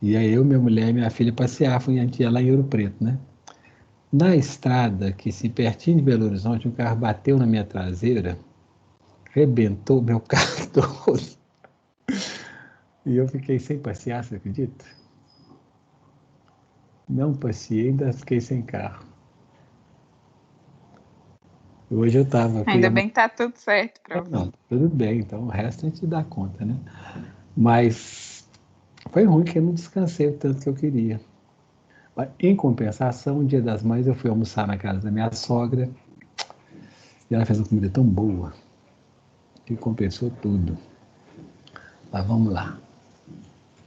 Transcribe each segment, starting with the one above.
E aí eu, minha mulher e minha filha passeavam e a gente ia lá em Ouro Preto, né? Na estrada, que se pertinho de Belo Horizonte, um carro bateu na minha traseira, rebentou meu carro todo. E eu fiquei sem passear, você acredita? Não passeei, ainda fiquei sem carro. Hoje eu estava, fui Ainda bem que tá tudo certo, prof. Não, tudo bem, então o resto a gente dá conta, né? Mas foi ruim que eu não descansei o tanto que eu queria. Mas, em compensação, no Dia das Mães eu fui almoçar na casa da minha sogra e ela fez uma comida tão boa que compensou tudo. Mas vamos lá.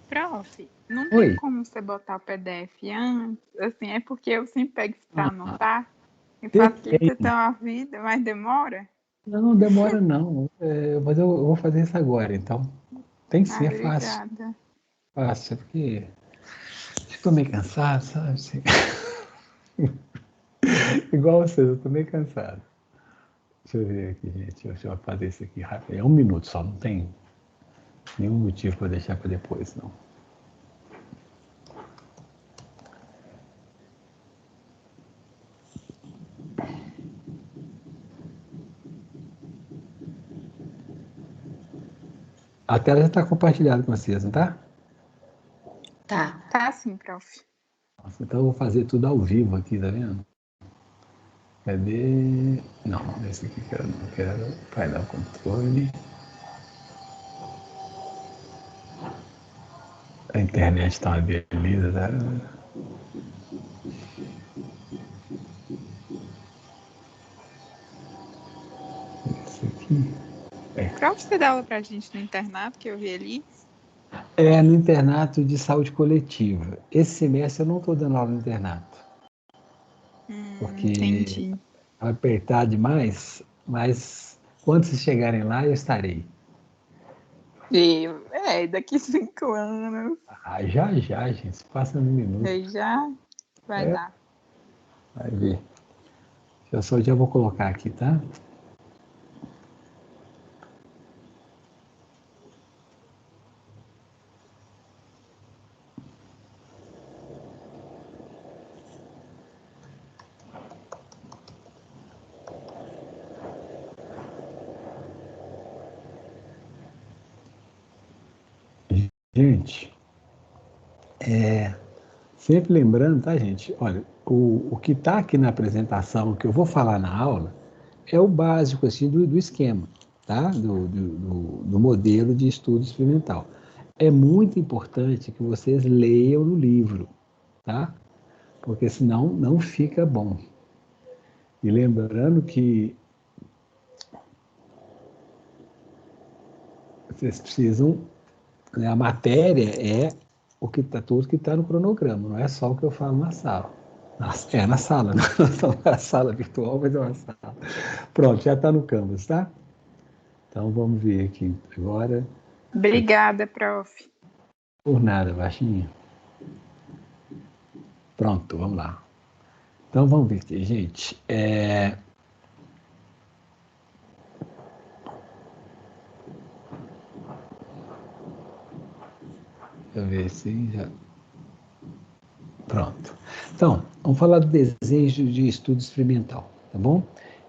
Prof, não tem Oi. como você botar o PDF antes? Assim, é porque eu sempre pego isso para Ah, anotar e tem. facilita tão a vida, mas demora? Não demora não. Mas eu vou fazer isso agora, então. Tem que Ah, ser fácil. obrigada. Fácil, porque estou meio cansado, sabe? Assim. Igual vocês, eu estou meio cansado. Deixa eu ver aqui, gente. Deixa eu fazer isso aqui rápido. É 1 minuto só, não tem nenhum motivo para deixar para depois, não. A tela já está compartilhada com vocês, não tá? Tá. Tá sim, prof. Nossa, então eu vou fazer tudo ao vivo aqui, tá vendo? Cadê? Não, esse aqui que eu não quero. Painel controle. A internet está uma beleza, tá? Esse aqui. Prof, você dá aula pra gente no internato, que eu vi ali? É no internato de saúde coletiva. Esse semestre eu não estou dando aula no internato, porque Entendi. vai apertar demais, mas quando vocês chegarem lá, eu estarei. Daqui 5 anos, Ah, já, já, gente, passa no minuto. aí já vai dar. Vai ver. Eu só já vou colocar aqui, tá? Gente, sempre lembrando, tá, gente? Olha, o que está aqui na apresentação, o que eu vou falar na aula, é o básico, assim, do esquema, tá? Do modelo de estudo experimental. É muito importante que vocês leiam no livro, tá? Porque senão não fica bom. E lembrando que vocês precisam, né, a matéria é o que está tudo que está no cronograma, não é só o que eu falo na sala. É na sala, não estamos na sala virtual, mas é uma sala. Pronto, já está no Canvas, tá? Então vamos ver aqui agora. Obrigada, prof. Por nada, baixinho. Pronto, vamos lá. Então vamos ver aqui, gente. Deixa eu ver se já. Pronto. Então, vamos falar do desenho de estudo experimental, tá bom?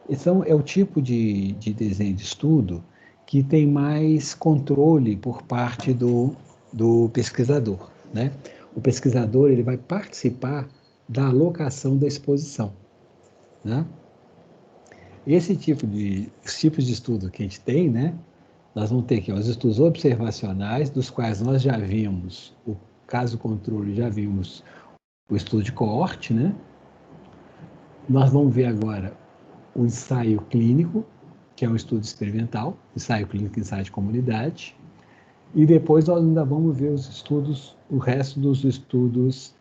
Então, é o tipo de desenho de estudo que tem mais controle por parte do pesquisador, né? O pesquisador ele vai participar da alocação da exposição, né? Os tipos de estudo que a gente tem, né? Nós vamos ter aqui os estudos observacionais, dos quais nós já vimos o caso controle, já vimos o estudo de coorte, né? Nós vamos ver agora o ensaio clínico, que é um estudo experimental, ensaio clínico, ensaio de comunidade, e depois nós ainda vamos ver os estudos, o resto dos estudos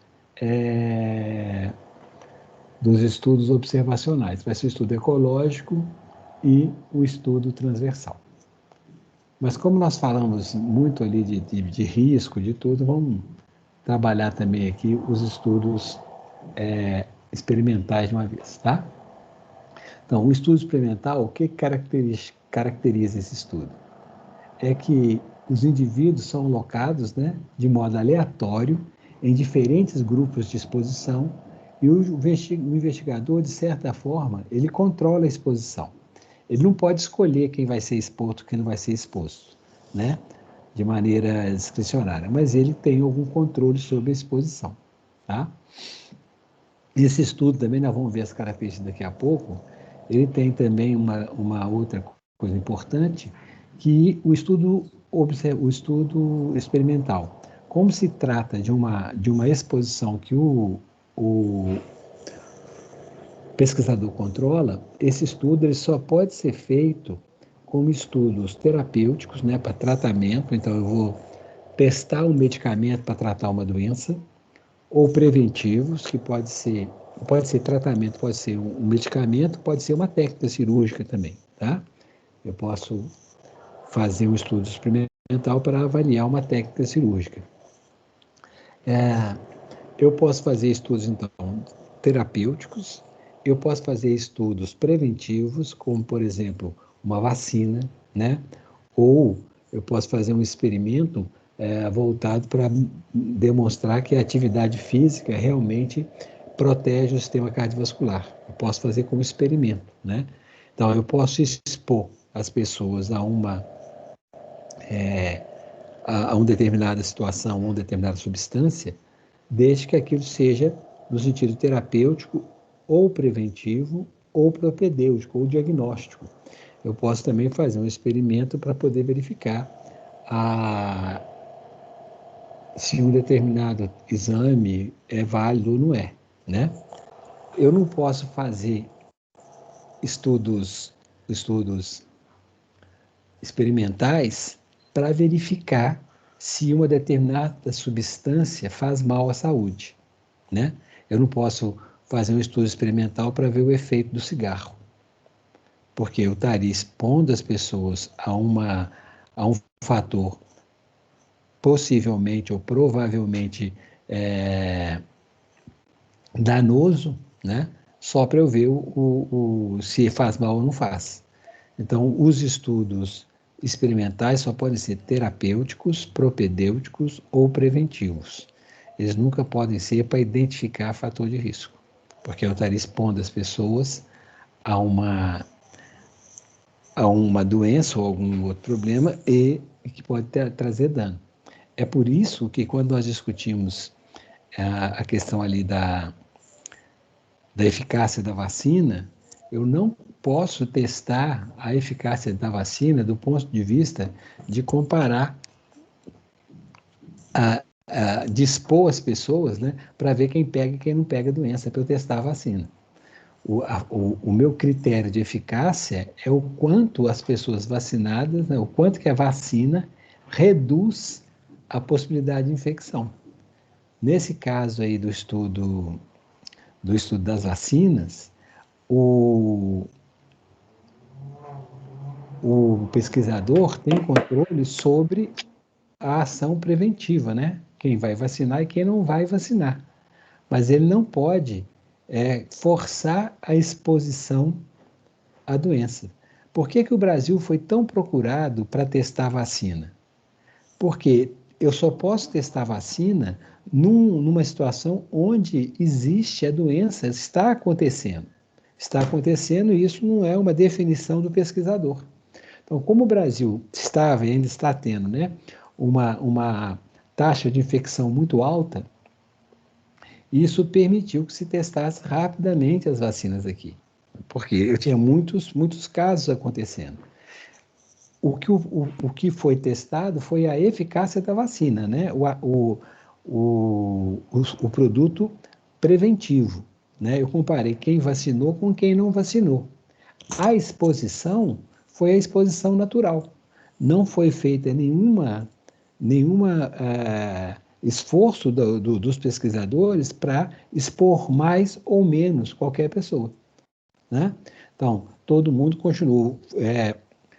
observacionais. Vai ser o estudo ecológico e o estudo transversal. Mas como nós falamos muito ali de risco, de tudo, vamos trabalhar também aqui os estudos experimentais de uma vez, tá? Então, o estudo experimental, o que caracteriza esse estudo? É que os indivíduos são alocados, né, de modo aleatório em diferentes grupos de exposição, e o investigador, de certa forma, ele controla a exposição. Ele não pode escolher quem vai ser exposto e quem não vai ser exposto, né? De maneira discricionária, mas ele tem algum controle sobre a exposição, tá? Esse estudo também, nós vamos ver as características daqui a pouco, ele tem também uma outra coisa importante, que o estudo experimental, como se trata de uma exposição que o pesquisador controla, esse estudo ele só pode ser feito como estudos terapêuticos, né, para tratamento. Então, eu vou testar um medicamento para tratar uma doença, ou preventivos, que pode ser tratamento, pode ser um medicamento, pode ser uma técnica cirúrgica também, tá? Eu posso fazer um estudo experimental para avaliar uma técnica cirúrgica. Eu posso fazer estudos, então, terapêuticos, eu posso fazer estudos preventivos, como, por exemplo, uma vacina, né? Ou eu posso fazer um experimento voltado para demonstrar que a atividade física realmente protege o sistema cardiovascular. Eu posso fazer como experimento, né? Então, eu posso expor as pessoas a uma determinada situação, a uma determinada substância, desde que aquilo seja no sentido terapêutico, ou preventivo, ou propedêutico, ou diagnóstico. Eu posso também fazer um experimento para poder verificar se um determinado exame é válido ou não é, né? Eu não posso fazer estudos experimentais para verificar se uma determinada substância faz mal à saúde, né? Eu não posso fazer um estudo experimental para ver o efeito do cigarro, porque eu estaria expondo as pessoas a um fator possivelmente ou provavelmente danoso, né? Só para eu ver se faz mal ou não faz. Então, os estudos experimentais só podem ser terapêuticos, propedêuticos ou preventivos. Eles nunca podem ser para identificar fator de risco, porque eu estaria expondo as pessoas a uma doença ou algum outro problema e que pode trazer dano. É por isso que quando nós discutimos a questão ali da eficácia da vacina, eu não posso testar a eficácia da vacina do ponto de vista de comparar, de expor as pessoas, né, para ver quem pega e quem não pega a doença, para eu testar a vacina. O meu critério de eficácia é o quanto as pessoas vacinadas, né, o quanto que a vacina reduz a possibilidade de infecção. Nesse caso aí do estudo das vacinas, o pesquisador tem controle sobre a ação preventiva, né? Quem vai vacinar e quem não vai vacinar. Mas ele não pode forçar a exposição à doença. Por que o Brasil foi tão procurado para testar vacina? Porque eu só posso testar vacina numa situação onde existe a doença, está acontecendo. Está acontecendo e isso não é uma definição do pesquisador. Então, como o Brasil estava e ainda está tendo, né, uma taxa de infecção muito alta, isso permitiu que se testasse rapidamente as vacinas aqui, porque eu tinha muitos casos acontecendo. O que foi testado foi a eficácia da vacina, né? O produto preventivo, né? Eu comparei quem vacinou com quem não vacinou. A exposição foi a exposição natural. Não foi feita nenhuma esforço dos pesquisadores para expor mais ou menos qualquer pessoa, né? Então, todo mundo continuou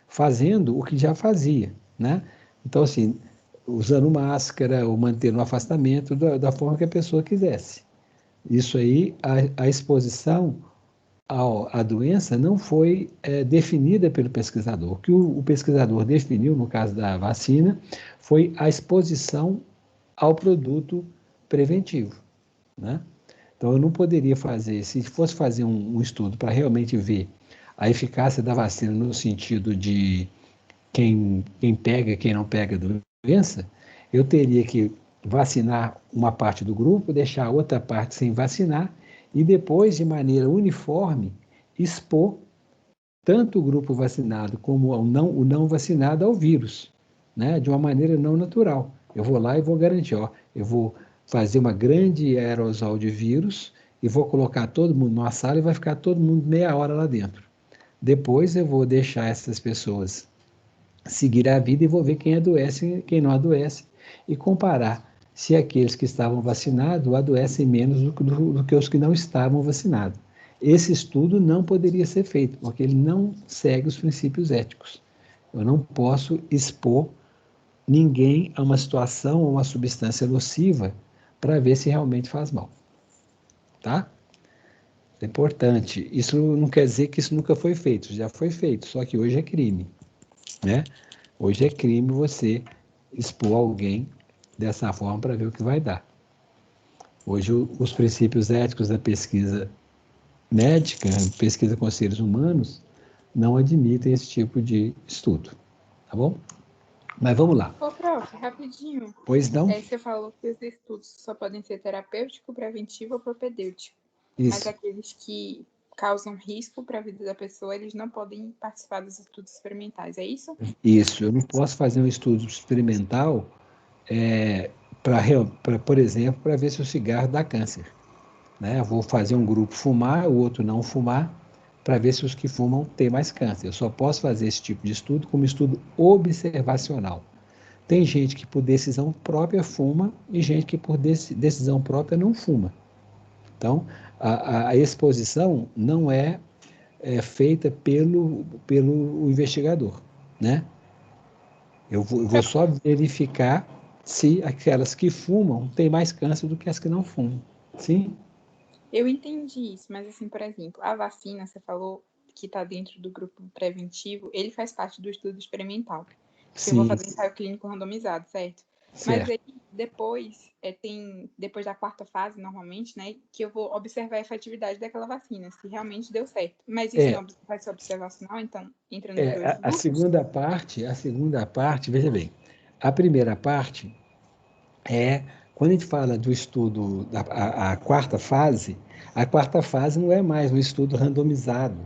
fazendo o que já fazia, né? Então, assim, usando máscara ou mantendo o afastamento da forma que a pessoa quisesse. Isso aí, a exposição à doença não foi definida pelo pesquisador. O que o pesquisador definiu, no caso da vacina, foi a exposição ao produto preventivo, né? Então, eu não poderia fazer, se fosse fazer um estudo para realmente ver a eficácia da vacina no sentido de quem pega e quem não pega a doença, eu teria que vacinar uma parte do grupo, deixar a outra parte sem vacinar e depois, de maneira uniforme, expor tanto o grupo vacinado como o não vacinado ao vírus, né? De uma maneira não natural. Eu vou lá e vou garantir, ó, eu vou fazer uma grande aerosol de vírus e vou colocar todo mundo numa sala e vai ficar todo mundo meia hora lá dentro. Depois eu vou deixar essas pessoas seguir a vida e vou ver quem adoece e quem não adoece e comparar se aqueles que estavam vacinados adoecem menos do que os que não estavam vacinados. Esse estudo não poderia ser feito, porque ele não segue os princípios éticos. Eu não posso expor ninguém a uma situação ou uma substância nociva para ver se realmente faz mal. Tá? É importante. Isso não quer dizer que isso nunca foi feito, já foi feito, só que hoje é crime, né? Hoje é crime você expor alguém dessa forma para ver o que vai dar. Hoje os princípios éticos da pesquisa médica, pesquisa com seres humanos, não admitem esse tipo de estudo, tá bom? Mas vamos lá. Ô, prof, rapidinho. Pois não? Você falou que os estudos só podem ser terapêutico, preventivo ou propedêutico. Mas Isso. aqueles que causam risco para a vida da pessoa, eles não podem participar dos estudos experimentais, é isso? Isso. Eu não posso fazer um estudo experimental por exemplo, para ver se o cigarro dá câncer. Né? Eu vou fazer um grupo fumar, o outro não fumar, para ver se os que fumam têm mais câncer. Eu só posso fazer esse tipo de estudo como estudo observacional. Tem gente que por decisão própria fuma e gente que por decisão própria não fuma. Então, a exposição não é feita pelo investigador, né? Eu vou só verificar se aquelas que fumam têm mais câncer do que as que não fumam. Sim? Eu entendi isso, mas assim, por exemplo, a vacina, você falou que está dentro do grupo preventivo, ele faz parte do estudo experimental. Que eu vou Sim, fazer ensaio clínico randomizado, certo? Mas certo. aí depois, depois da quarta fase, normalmente, né, que eu vou observar a efetividade daquela vacina, se realmente deu certo. Mas isso É, não vai ser observacional, então entra nos dois a grupos? segunda parte, veja bem, a primeira parte é, quando a gente fala do estudo, a quarta fase não é mais um estudo randomizado,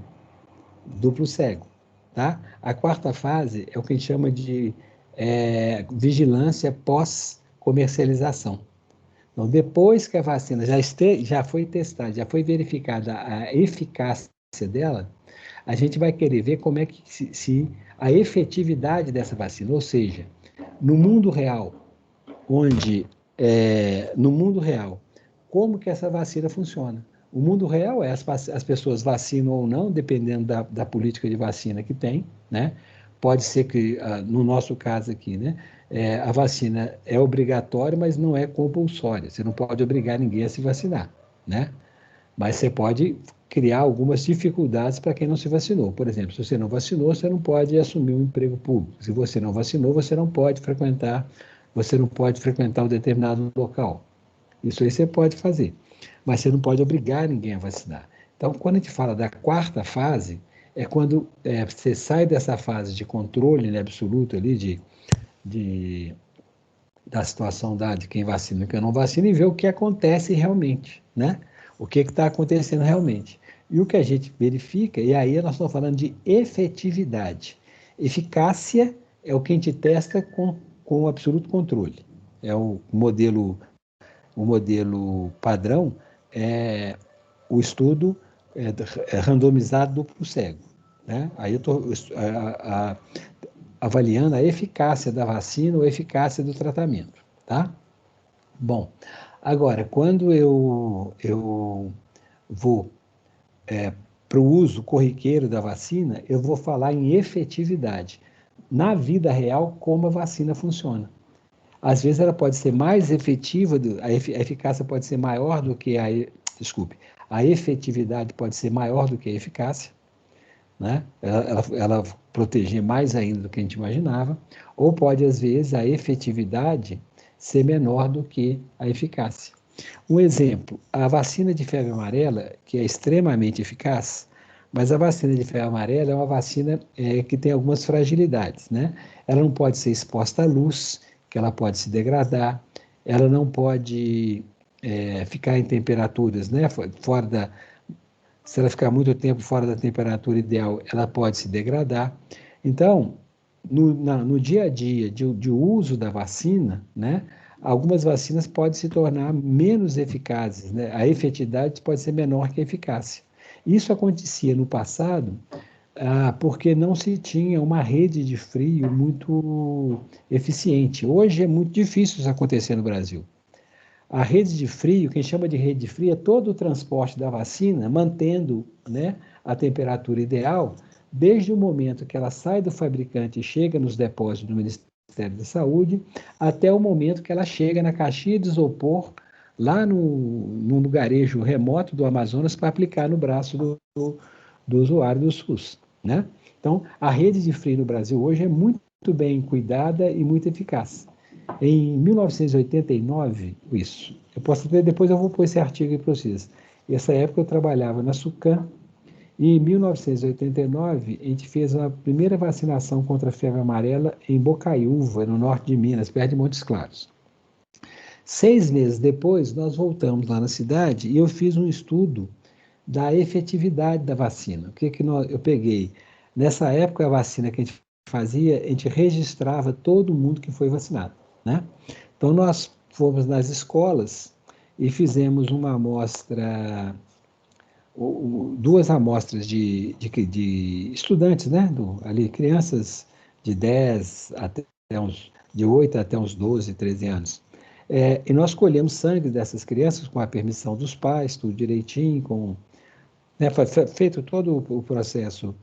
duplo cego, tá? A quarta fase é o que a gente chama de vigilância pós-comercialização. Então, depois que a vacina já foi testada, já foi verificada a eficácia dela, a gente vai querer ver como é que se a efetividade dessa vacina, ou seja, no mundo real, no mundo real, como que essa vacina funciona. O mundo real é as pessoas vacinam ou não, dependendo da política de vacina que tem, né? Pode ser que, no nosso caso aqui, né, a vacina é obrigatória, mas não é compulsória. Você não pode obrigar ninguém a se vacinar, né? Mas você pode criar algumas dificuldades para quem não se vacinou. Por exemplo, se você não vacinou, você não pode assumir um emprego público. Se você não vacinou, você não pode frequentar um determinado local. Isso aí você pode fazer, mas você não pode obrigar ninguém a vacinar. Então, quando a gente fala da quarta fase, é quando você sai dessa fase de controle, né, absoluto ali de, da situação de quem vacina e quem não vacina e vê o que acontece realmente, né? O que está acontecendo realmente. E o que a gente verifica, e aí nós estamos falando de efetividade. Eficácia é o que a gente testa com absoluto controle. É o modelo padrão é o estudo randomizado duplo cego. Né? Aí eu estou avaliando a eficácia da vacina ou a eficácia do tratamento. Tá? Bom, agora, quando eu vou para o uso corriqueiro da vacina, eu vou falar em efetividade. Na vida real, como a vacina funciona. Às vezes ela pode ser mais efetiva, a eficácia pode ser maior do que a efetividade pode ser maior do que a eficácia, né? Ela proteger mais ainda do que a gente imaginava, ou pode, às vezes, a efetividade ser menor do que a eficácia. Um exemplo, a vacina de febre amarela, que é extremamente eficaz, mas a vacina de febre amarela é uma vacina que tem algumas fragilidades, né? Ela não pode ser exposta à luz, que ela pode se degradar, ela não pode ficar em temperaturas, né? Fora da, se ela ficar muito tempo fora da temperatura ideal, ela pode se degradar. Então, no dia a dia de uso da vacina, né? Algumas vacinas podem se tornar menos eficazes, né? A efetividade pode ser menor que a eficácia. Isso acontecia no passado, porque não se tinha uma rede de frio muito eficiente. Hoje é muito difícil isso acontecer no Brasil. A rede de frio, quem chama de rede de frio, é todo o transporte da vacina, mantendo, né, a temperatura ideal, desde o momento que ela sai do fabricante e chega nos depósitos do Ministério da Saúde, até o momento que ela chega na caixinha de isopor, lá no lugarejo remoto do Amazonas, para aplicar no braço do usuário do SUS, né? Então, a rede de frio no Brasil hoje é muito bem cuidada e muito eficaz. Em 1989, isso. Eu posso ver, depois eu vou pôr esse artigo aí para vocês. Nessa época eu trabalhava na SUCAM, e em 1989 a gente fez a primeira vacinação contra a febre amarela em Bocaiúva, no norte de Minas, perto de Montes Claros. 6 meses depois, nós voltamos lá na cidade e eu fiz um estudo da efetividade da vacina. O que eu peguei? Nessa época, a vacina que a gente fazia, a gente registrava todo mundo que foi vacinado, né? Então, nós fomos nas escolas e fizemos uma amostra, duas amostras de estudantes, né? Ali, crianças de 10 até de 8 até uns 12, 13 anos. E nós colhemos sangue dessas crianças com a permissão dos pais, tudo direitinho, né, feito todo o processo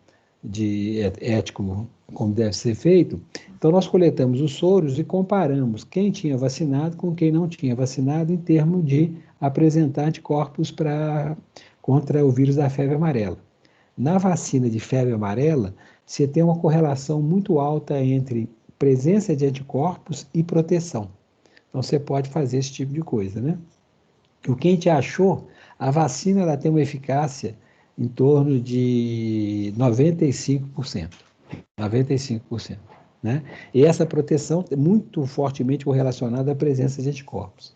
ético como deve ser feito. Então, nós coletamos os soros e comparamos quem tinha vacinado com quem não tinha vacinado em termos de apresentar anticorpos contra o vírus da febre amarela. Na vacina de febre amarela, você tem uma correlação muito alta entre presença de anticorpos e proteção. Então, você pode fazer esse tipo de coisa, né? O que a gente achou, a vacina ela tem uma eficácia em torno de 95%. 95%. Né? E essa proteção é muito fortemente correlacionada à presença de anticorpos.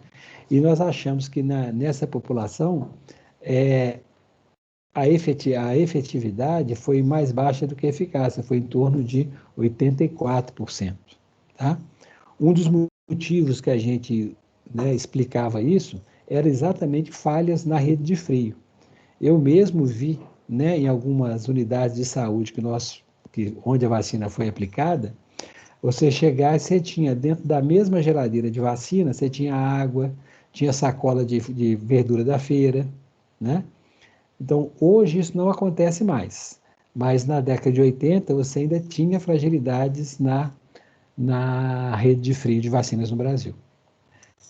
E nós achamos que nessa população a efetividade foi mais baixa do que a eficácia, foi em torno de 84%. Tá? Um dos motivos que a gente, né, explicava isso era exatamente falhas na rede de frio. Eu mesmo vi, né, em algumas unidades de saúde onde a vacina foi aplicada, você chegar e você tinha dentro da mesma geladeira de vacina, você tinha água, tinha sacola de verdura da feira, né? Então, hoje isso não acontece mais, mas na década de 80 você ainda tinha fragilidades na rede de frio de vacinas no Brasil.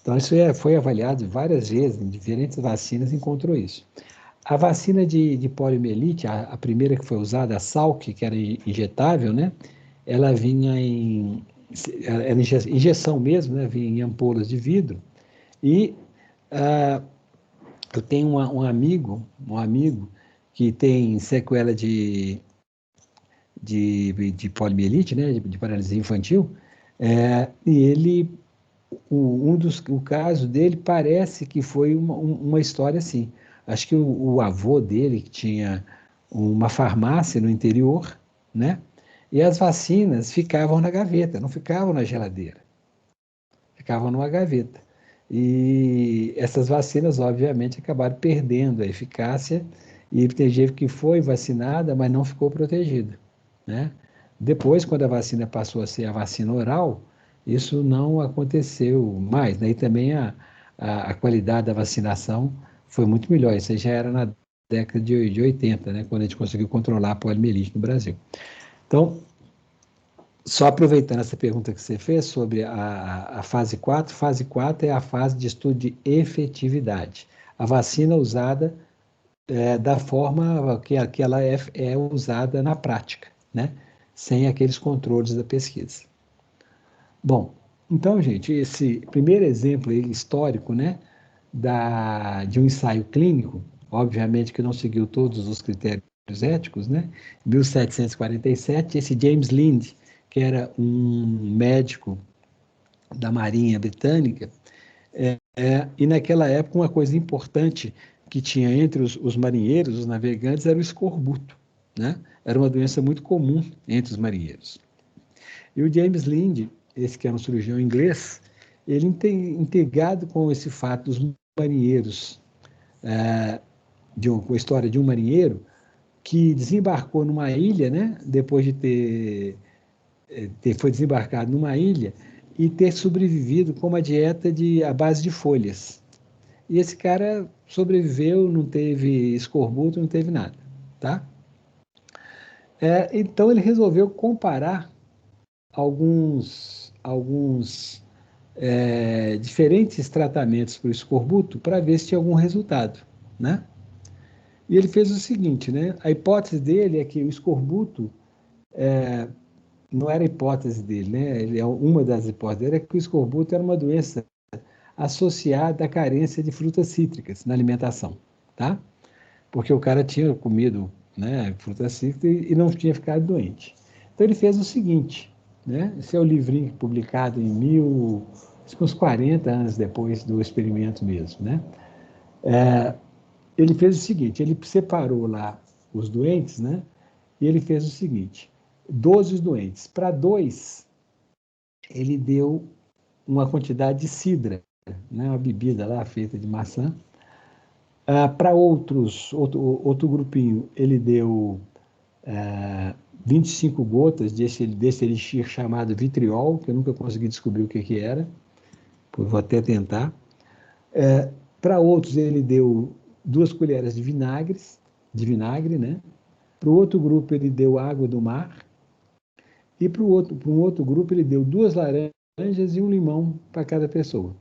Então, isso foi avaliado várias vezes, em diferentes vacinas encontrou isso. A vacina de poliomielite, a primeira que foi usada, a Salk, que era injetável, né? Ela vinha era injeção mesmo, né? Vinha em ampolas de vidro. E eu tenho um amigo que tem sequela de poliomielite, né? De paralisia infantil, e o caso dele parece que foi uma história assim. Acho que o avô dele, que tinha uma farmácia no interior, né? E as vacinas ficavam na gaveta, não ficavam na geladeira, ficavam numa gaveta. E essas vacinas, obviamente, acabaram perdendo a eficácia e tem gente que foi vacinada, mas não ficou protegida, né? Depois, quando a vacina passou a ser a vacina oral, isso não aconteceu mais, né? E também a qualidade da vacinação foi muito melhor. Isso já era na década de 80, né? Quando a gente conseguiu controlar a poliomielite no Brasil. Então, só aproveitando essa pergunta que você fez sobre a fase 4 é a fase de estudo de efetividade. A vacina usada da forma que ela é usada na prática, né? Sem aqueles controles da pesquisa. Bom, Então, gente, esse primeiro exemplo aí, histórico, né, de um ensaio clínico, obviamente que não seguiu todos os critérios éticos, né? Em 1747, esse James Lind, que era um médico da Marinha Britânica, e naquela época uma coisa importante que tinha entre os marinheiros, os navegantes, era o escorbuto, né? Era uma doença muito comum entre os marinheiros. E o James Lind, esse que era um cirurgião inglês, ele integrado com esse fato dos marinheiros, com a história de um marinheiro que desembarcou numa ilha, né? Depois de foi desembarcado numa ilha e ter sobrevivido com uma dieta à base de folhas. E esse cara sobreviveu, não teve escorbuto, não teve nada, tá? Então ele resolveu comparar alguns diferentes tratamentos para o escorbuto para ver se tinha algum resultado, né? E ele fez o seguinte, né? A hipótese dele é que o escorbuto não era a hipótese dele, né? Uma das hipóteses dele é que o escorbuto era uma doença associada à carência de frutas cítricas na alimentação, tá? Porque o cara tinha comido, né, frutas cítricas e não tinha ficado doente. Então ele fez o seguinte, né? Esse é o livrinho publicado acho que uns 40 anos depois do experimento mesmo, né? Ele fez o seguinte, ele separou lá os doentes, né? E ele fez o seguinte, 12 doentes. Para 2, ele deu uma quantidade de cidra, né? Uma bebida lá feita de maçã. Para outro grupinho, ele deu 25 gotas desse elixir chamado vitriol, que eu nunca consegui descobrir o que era, vou até tentar. Para outros, ele deu 2 colheres de vinagre, né? Para o outro grupo, ele deu água do mar. E para um outro grupo, ele deu 2 laranjas e 1 limão para cada pessoa.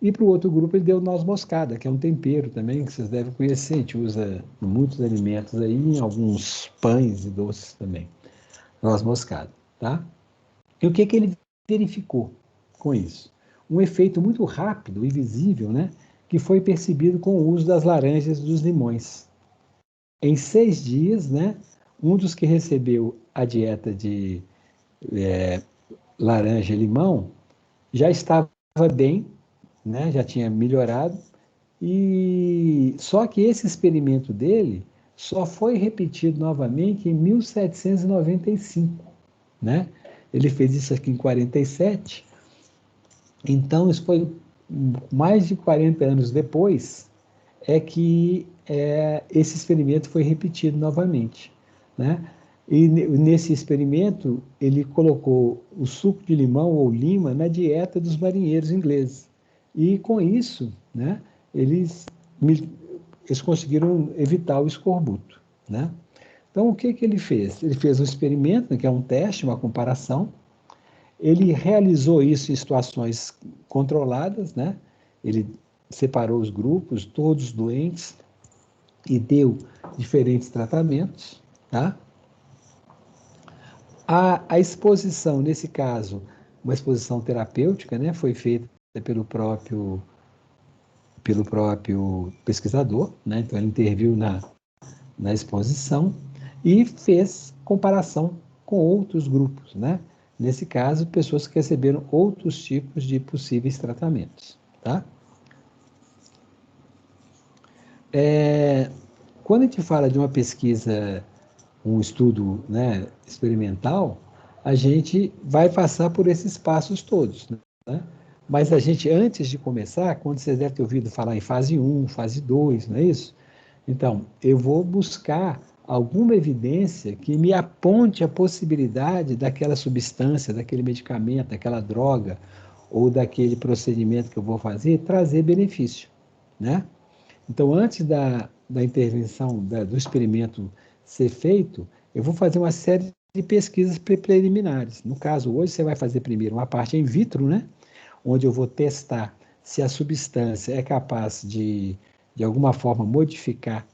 E para o outro grupo, ele deu noz moscada, que é um tempero também, que vocês devem conhecer. A gente usa em muitos alimentos aí, em alguns pães e doces também. Noz moscada, tá? E o que ele verificou com isso? Um efeito muito rápido e visível, né? Que foi percebido com o uso das laranjas e dos limões. Em 6 dias, né? Um dos que recebeu a dieta de laranja e limão já estava bem, né? Já tinha melhorado. E só que esse experimento dele só foi repetido novamente em 1795, né? Ele fez isso aqui em 47. Então isso foi mais de 40 anos depois que esse experimento foi repetido novamente, né? E nesse experimento ele colocou o suco de limão ou lima na dieta dos marinheiros ingleses. E com isso, né, eles conseguiram evitar o escorbuto, né? Então o que ele fez? Ele fez um experimento, que é um teste, uma comparação. Ele realizou isso em situações controladas, né? Ele separou os grupos, todos doentes, e deu diferentes tratamentos, tá? A exposição, nesse caso, uma exposição terapêutica, né? Foi feita pelo próprio pesquisador, né? Então ele interviu na exposição e fez comparação com outros grupos, né? Nesse caso, pessoas que receberam outros tipos de possíveis tratamentos, tá? Quando a gente fala de uma pesquisa, um estudo, né, experimental, a gente vai passar por esses passos todos, né? Mas a gente, antes de começar, quando vocês devem ter ouvido falar em fase 1, fase 2, não é isso? Então, eu vou buscar alguma evidência que me aponte a possibilidade daquela substância, daquele medicamento, daquela droga ou daquele procedimento que eu vou fazer trazer benefício, né? Então, antes da intervenção, do experimento ser feito, eu vou fazer uma série de pesquisas preliminares. No caso, hoje você vai fazer primeiro uma parte in vitro, né? Onde eu vou testar se a substância é capaz de alguma forma, modificar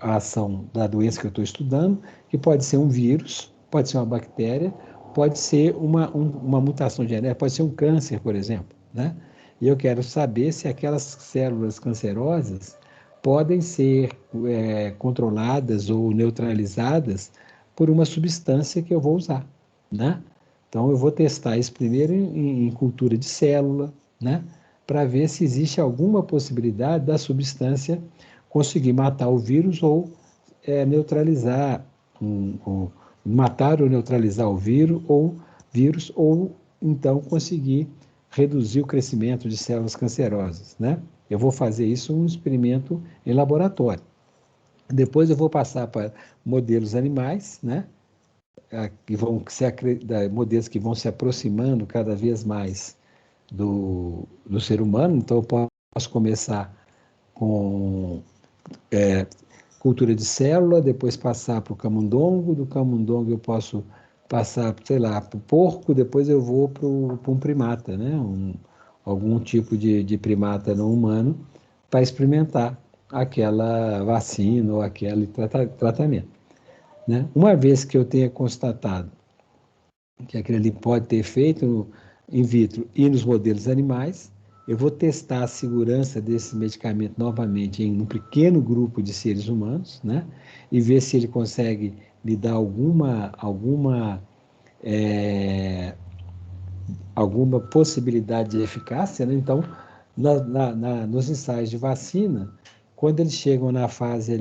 a ação da doença que eu estou estudando, que pode ser um vírus, pode ser uma bactéria, pode ser uma mutação genética, pode ser um câncer, por exemplo, né? E eu quero saber se aquelas células cancerosas podem ser controladas ou neutralizadas por uma substância que eu vou usar, né? Então, eu vou testar isso primeiro em cultura de célula, né? Para ver se existe alguma possibilidade da substância conseguir matar o vírus ou neutralizar, matar ou neutralizar o vírus, ou então conseguir reduzir o crescimento de células cancerosas, né? Eu vou fazer isso um experimento em laboratório. Depois eu vou passar para modelos animais, né? Que vão ser modelos que vão se aproximando cada vez mais do ser humano. Então eu posso começar com cultura de célula, depois passar para o camundongo, do camundongo eu posso passar, sei lá, para o porco, depois eu vou para um primata, né? Algum tipo de primata não humano, para experimentar aquela vacina ou aquele tratamento, né? Uma vez que eu tenha constatado que aquele ali pode ter efeito in vitro e nos modelos animais, eu vou testar a segurança desse medicamento novamente em um pequeno grupo de seres humanos, né? E ver se ele consegue me dar alguma possibilidade de eficácia, né? Então, nos ensaios de vacina, quando eles chegam na fase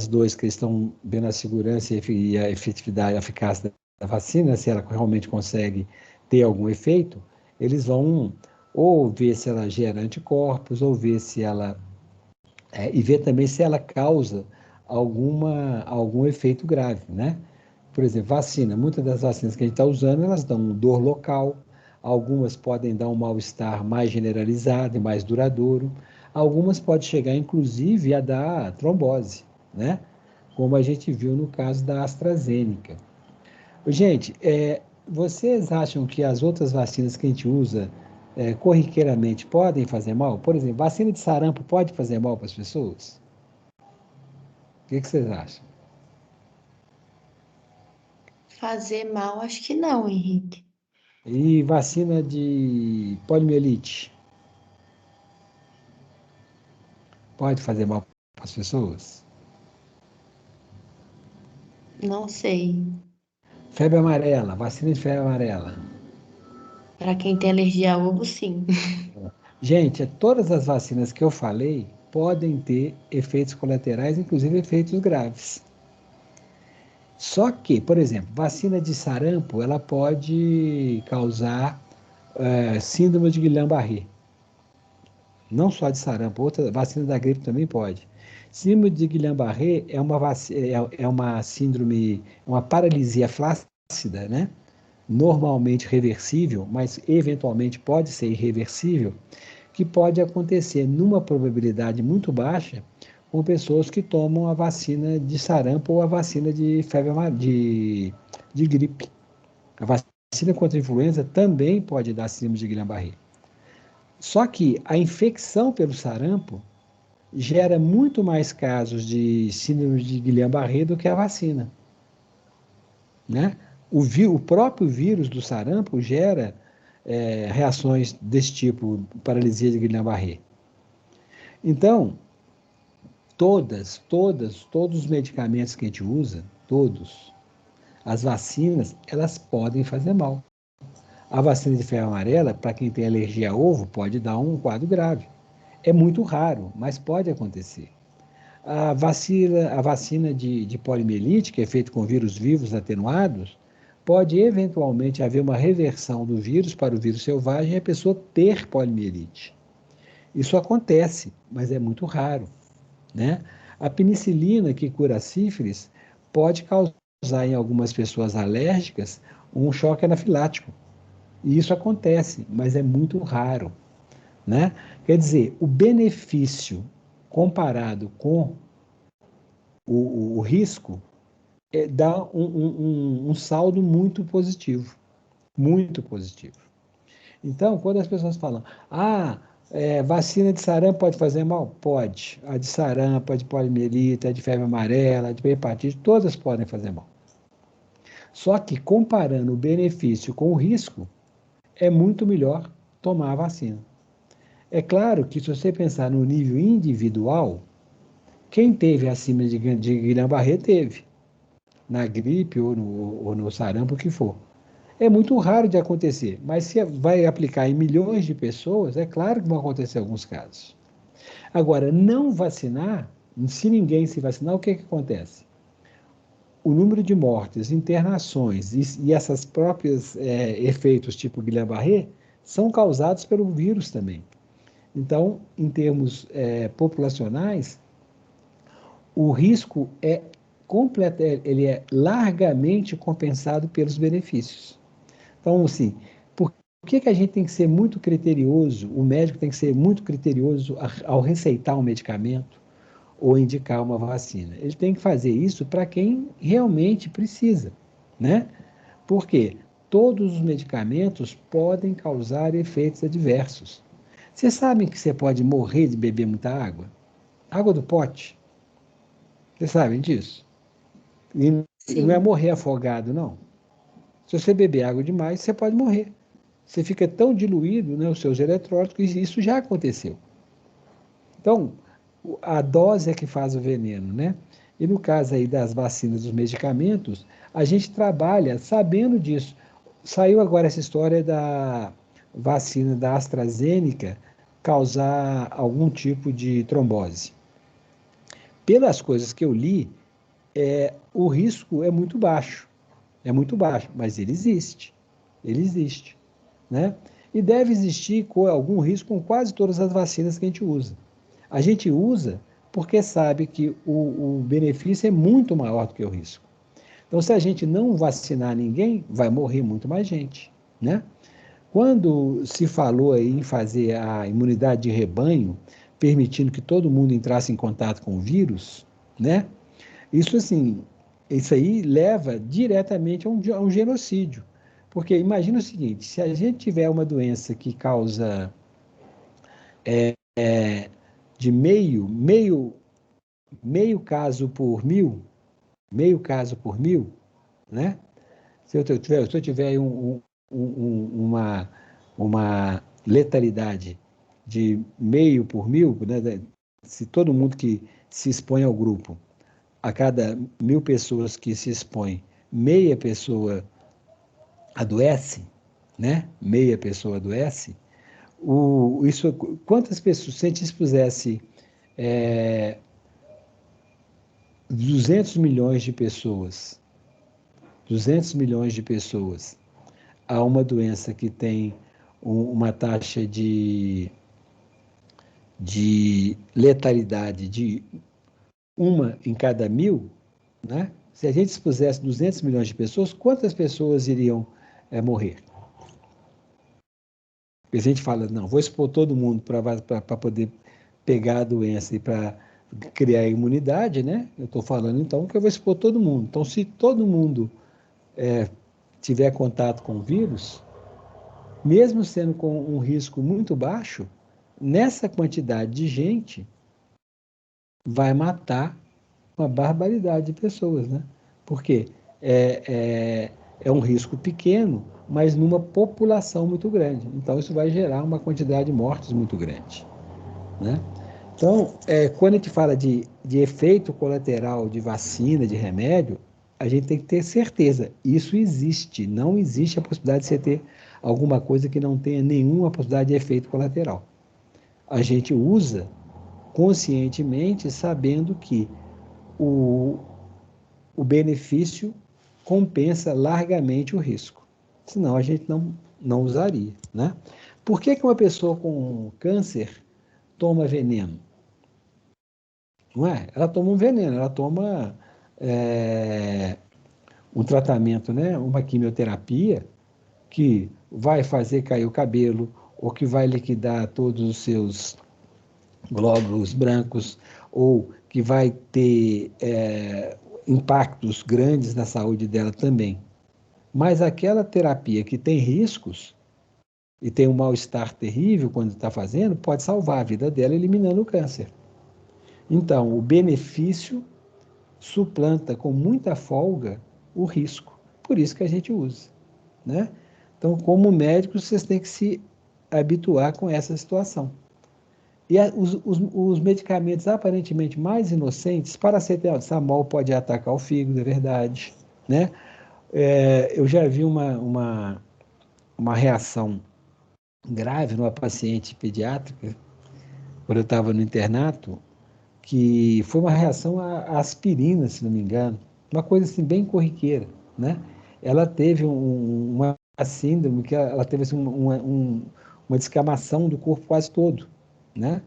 2, que eles estão vendo a segurança e a efetividade, a eficácia da vacina, se ela realmente consegue ter algum efeito, eles vão ou ver se ela gera anticorpos, ou ver se ela... e ver também se ela causa algum efeito grave, né? Por exemplo, vacina. Muitas das vacinas que a gente está usando, elas dão dor local, algumas podem dar um mal-estar mais generalizado e mais duradouro, algumas podem chegar, inclusive, a dar trombose, né? Como a gente viu no caso da AstraZeneca. Gente, vocês acham que as outras vacinas que a gente usa corriqueiramente podem fazer mal? Por exemplo, vacina de sarampo pode fazer mal para as pessoas? O que vocês acham? Fazer mal, acho que não, Henrique. E vacina de poliomielite pode fazer mal para as pessoas? Não sei. Febre amarela, vacina de febre amarela. Para quem tem alergia a ovo, sim. Gente, todas as vacinas que eu falei podem ter efeitos colaterais, inclusive efeitos graves. Só que, por exemplo, vacina de sarampo, ela pode causar síndrome de Guillain-Barré. Não só de sarampo, outra vacina da gripe também pode. Síndrome de Guillain-Barré é uma síndrome, uma paralisia flácida, né? Normalmente reversível, mas eventualmente pode ser irreversível, que pode acontecer numa probabilidade muito baixa com pessoas que tomam a vacina de sarampo ou a vacina de febre de gripe. A vacina contra a influenza também pode dar síndrome de Guillain-Barré. Só que a infecção pelo sarampo gera muito mais casos de síndrome de Guillain-Barré do que a vacina, né? O próprio vírus do sarampo gera reações desse tipo, paralisia de Guillain-Barré. Então, todos os medicamentos que a gente usa, todos, as vacinas, elas podem fazer mal. A vacina de febre amarela, para quem tem alergia a ovo, pode dar um quadro grave. É muito raro, mas pode acontecer. A vacina de poliomielite, que é feita com vírus vivos atenuados, pode eventualmente haver uma reversão do vírus para o vírus selvagem e a pessoa ter poliomielite. Isso acontece, mas é muito raro, né? A penicilina, que cura a sífilis, pode causar em algumas pessoas alérgicas um choque anafilático. E isso acontece, mas é muito raro, né? Quer dizer, o benefício comparado com o risco dá um saldo muito positivo, muito positivo. Então, quando as pessoas falam, vacina de sarampo pode fazer mal? Pode. A de sarampo, a de poliomielite, a de febre amarela, a de hepatite, todas podem fazer mal. Só que comparando o benefício com o risco, é muito melhor tomar a vacina. É claro que se você pensar no nível individual, quem teve acima de Guillain-Barré teve, na gripe ou no sarampo, o que for. É muito raro de acontecer, mas se vai aplicar em milhões de pessoas, é claro que vão acontecer alguns casos. Agora, não vacinar, se ninguém se vacinar, o que acontece? O número de mortes, internações e essas próprias efeitos tipo Guillain-Barré são causados pelo vírus também. Então, em termos populacionais, o risco ele é largamente compensado pelos benefícios. Então, assim, por que a gente tem que ser muito criterioso, o médico tem que ser muito criterioso ao receitar um medicamento ou indicar uma vacina? Ele tem que fazer isso para quem realmente precisa, né? Por quê? Todos os medicamentos podem causar efeitos adversos. Vocês sabem que você pode morrer de beber muita água? Água do pote. Vocês sabem disso? E não é Sim. morrer afogado, não. Se você beber água demais, você pode morrer. Você fica tão diluído, né, os seus eletrólitos, que isso já aconteceu. Então, a dose é que faz o veneno, né? E no caso aí das vacinas, dos medicamentos, a gente trabalha sabendo disso. Saiu agora essa história da vacina da AstraZeneca causar algum tipo de trombose. Pelas coisas que eu li, o risco é muito baixo, mas ele existe, né? E deve existir algum risco com quase todas as vacinas que a gente usa. A gente usa porque sabe que o benefício é muito maior do que o risco. Então, se a gente não vacinar ninguém, vai morrer muito mais gente, né? Quando se falou aí em fazer a imunidade de rebanho, permitindo que todo mundo entrasse em contato com o vírus, né? Isso assim, isso aí leva diretamente a um genocídio. Porque imagina o seguinte, se a gente tiver uma doença que causa de meio caso por mil, meio caso por mil, né? Se eu tiver uma letalidade de meio por mil, né? Se todo mundo que se expõe ao grupo, a cada 1.000 pessoas que se expõem, meia pessoa adoece, né? Meia pessoa adoece. Quantas pessoas, se a gente expusesse 200 milhões de pessoas, 200 milhões de pessoas a uma doença que tem uma taxa de letalidade de uma em cada 1.000, né? Se a gente expusesse 200 milhões de pessoas, quantas pessoas iriam morrer? Porque a gente fala, não, vou expor todo mundo para poder pegar a doença e para criar imunidade, né? Eu estou falando, então, que eu vou expor todo mundo. Então, se todo mundo tiver contato com o vírus, mesmo sendo com um risco muito baixo, nessa quantidade de gente, vai matar uma barbaridade de pessoas, né? Porque é um risco pequeno, mas numa população muito grande. Então, isso vai gerar uma quantidade de mortes muito grande, né? Então, quando a gente fala de efeito colateral de vacina, de remédio, a gente tem que ter certeza. Isso existe. Não existe a possibilidade de você ter alguma coisa que não tenha nenhuma possibilidade de efeito colateral. A gente usa conscientemente, sabendo que o, o benefício compensa largamente o risco. Senão a gente não usaria, né? Por que uma pessoa com câncer toma veneno? Não é? Ela toma um veneno, ela toma um tratamento, né? Uma quimioterapia que vai fazer cair o cabelo ou que vai liquidar todos os seus glóbulos brancos ou que vai ter impactos grandes na saúde dela também. Mas aquela terapia que tem riscos e tem um mal-estar terrível quando está fazendo, pode salvar a vida dela eliminando o câncer. Então, o benefício suplanta com muita folga o risco. por isso que a gente usa, né? Então, como médicos, vocês têm que se habituar com essa situação. E os medicamentos aparentemente mais inocentes, paracetamol pode atacar o fígado, é verdade, né? Eu já vi uma reação grave numa paciente pediátrica, quando eu estava no internato, que foi uma reação à aspirina, se não me engano, uma coisa assim bem corriqueira, né? Ela teve uma síndrome que ela teve assim, uma descamação do corpo quase todo, né?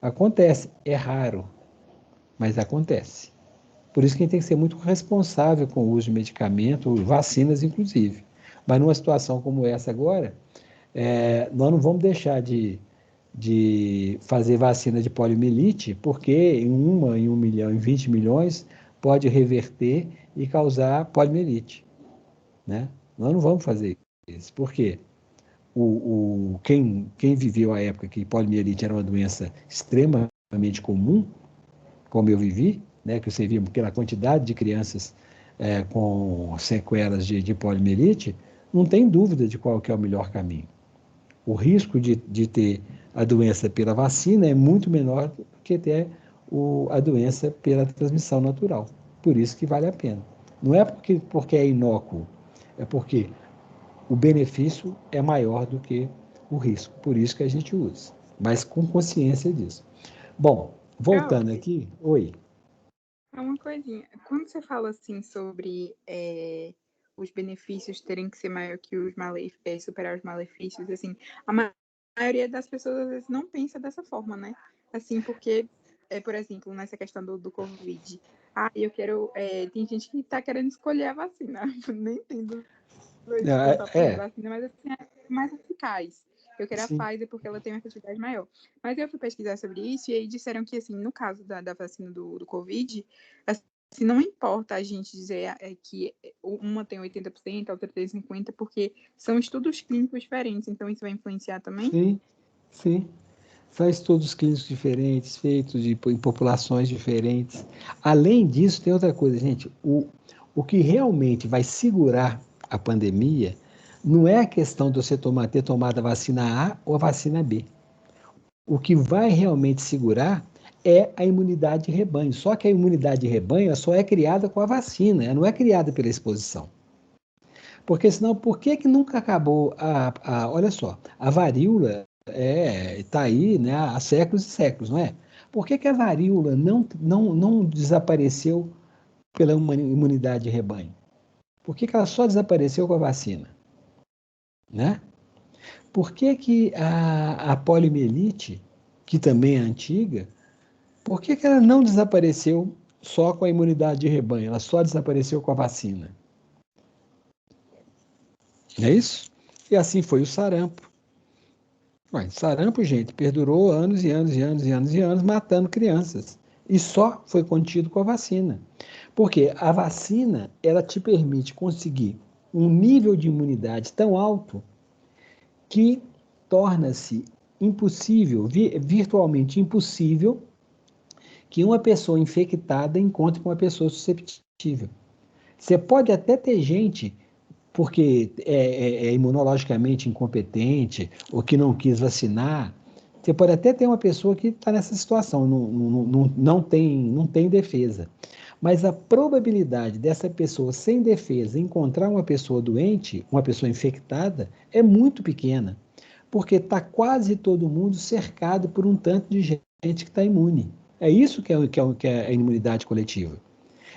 Acontece, é raro, mas acontece. Por isso que a gente tem que ser muito responsável com o uso de medicamento, vacinas inclusive. Mas numa situação como essa agora, nós não vamos deixar de fazer vacina de poliomielite, porque em 1 milhão, em 20 milhões, pode reverter e causar poliomielite, né? Nós não vamos fazer isso. Por quê? Quem viveu a época que poliomielite era uma doença extremamente comum, como eu vivi, né, que você via pela quantidade de crianças com sequelas de poliomielite, não tem dúvida de qual que é o melhor caminho. O risco de ter a doença pela vacina é muito menor do que ter a doença pela transmissão natural. Por isso que vale a pena. Não é porque é inócuo, é porque o benefício é maior do que o risco. Por isso que a gente usa, mas com consciência disso. Bom, voltando aqui. Oi. É uma coisinha. Quando você fala assim sobre os benefícios terem que ser maior que os superar os malefícios, assim, a maioria das pessoas às vezes não pensa dessa forma, né? Assim, porque, por exemplo, nessa questão do Covid, eu quero. Tem gente que tá querendo escolher a vacina. Nem entendo isso quanto à vacina, mas assim, é mais eficaz. Eu quero a Pfizer porque ela tem uma efetividade maior. Mas eu fui pesquisar sobre isso e aí disseram que, assim, no caso da vacina do Covid, assim, não importa a gente dizer que uma tem 80%, a outra tem 50%, porque são estudos clínicos diferentes, então isso vai influenciar também? Sim, sim. São estudos clínicos diferentes, feitos em populações diferentes. Além disso, tem outra coisa, gente. O que realmente vai segurar a pandemia não é a questão de você ter tomado a vacina A ou a vacina B. O que vai realmente segurar é a imunidade de rebanho. Só que a imunidade de rebanho só é criada com a vacina, ela não é criada pela exposição. Porque senão, por que nunca acabou olha só, a varíola está aí, né, há séculos e séculos, não é? Por que a varíola não desapareceu pela imunidade de rebanho? Por que ela só desapareceu com a vacina? Né? Por que a poliomielite, que também é antiga, por que ela não desapareceu só com a imunidade de rebanho? Ela só desapareceu com a vacina. Não é isso? E assim foi o sarampo. Sarampo, gente, perdurou anos e anos e anos e anos e anos matando crianças. E só foi contido com a vacina. Porque a vacina, ela te permite conseguir um nível de imunidade tão alto que torna-se impossível, virtualmente impossível, que uma pessoa infectada encontre com uma pessoa susceptível. Você pode até ter gente porque é imunologicamente incompetente ou que não quis vacinar. Você pode até ter uma pessoa que está nessa situação, não tem defesa. Mas a probabilidade dessa pessoa sem defesa encontrar uma pessoa doente, uma pessoa infectada, é muito pequena. Porque está quase todo mundo cercado por um tanto de gente que está imune. É isso que é a imunidade coletiva.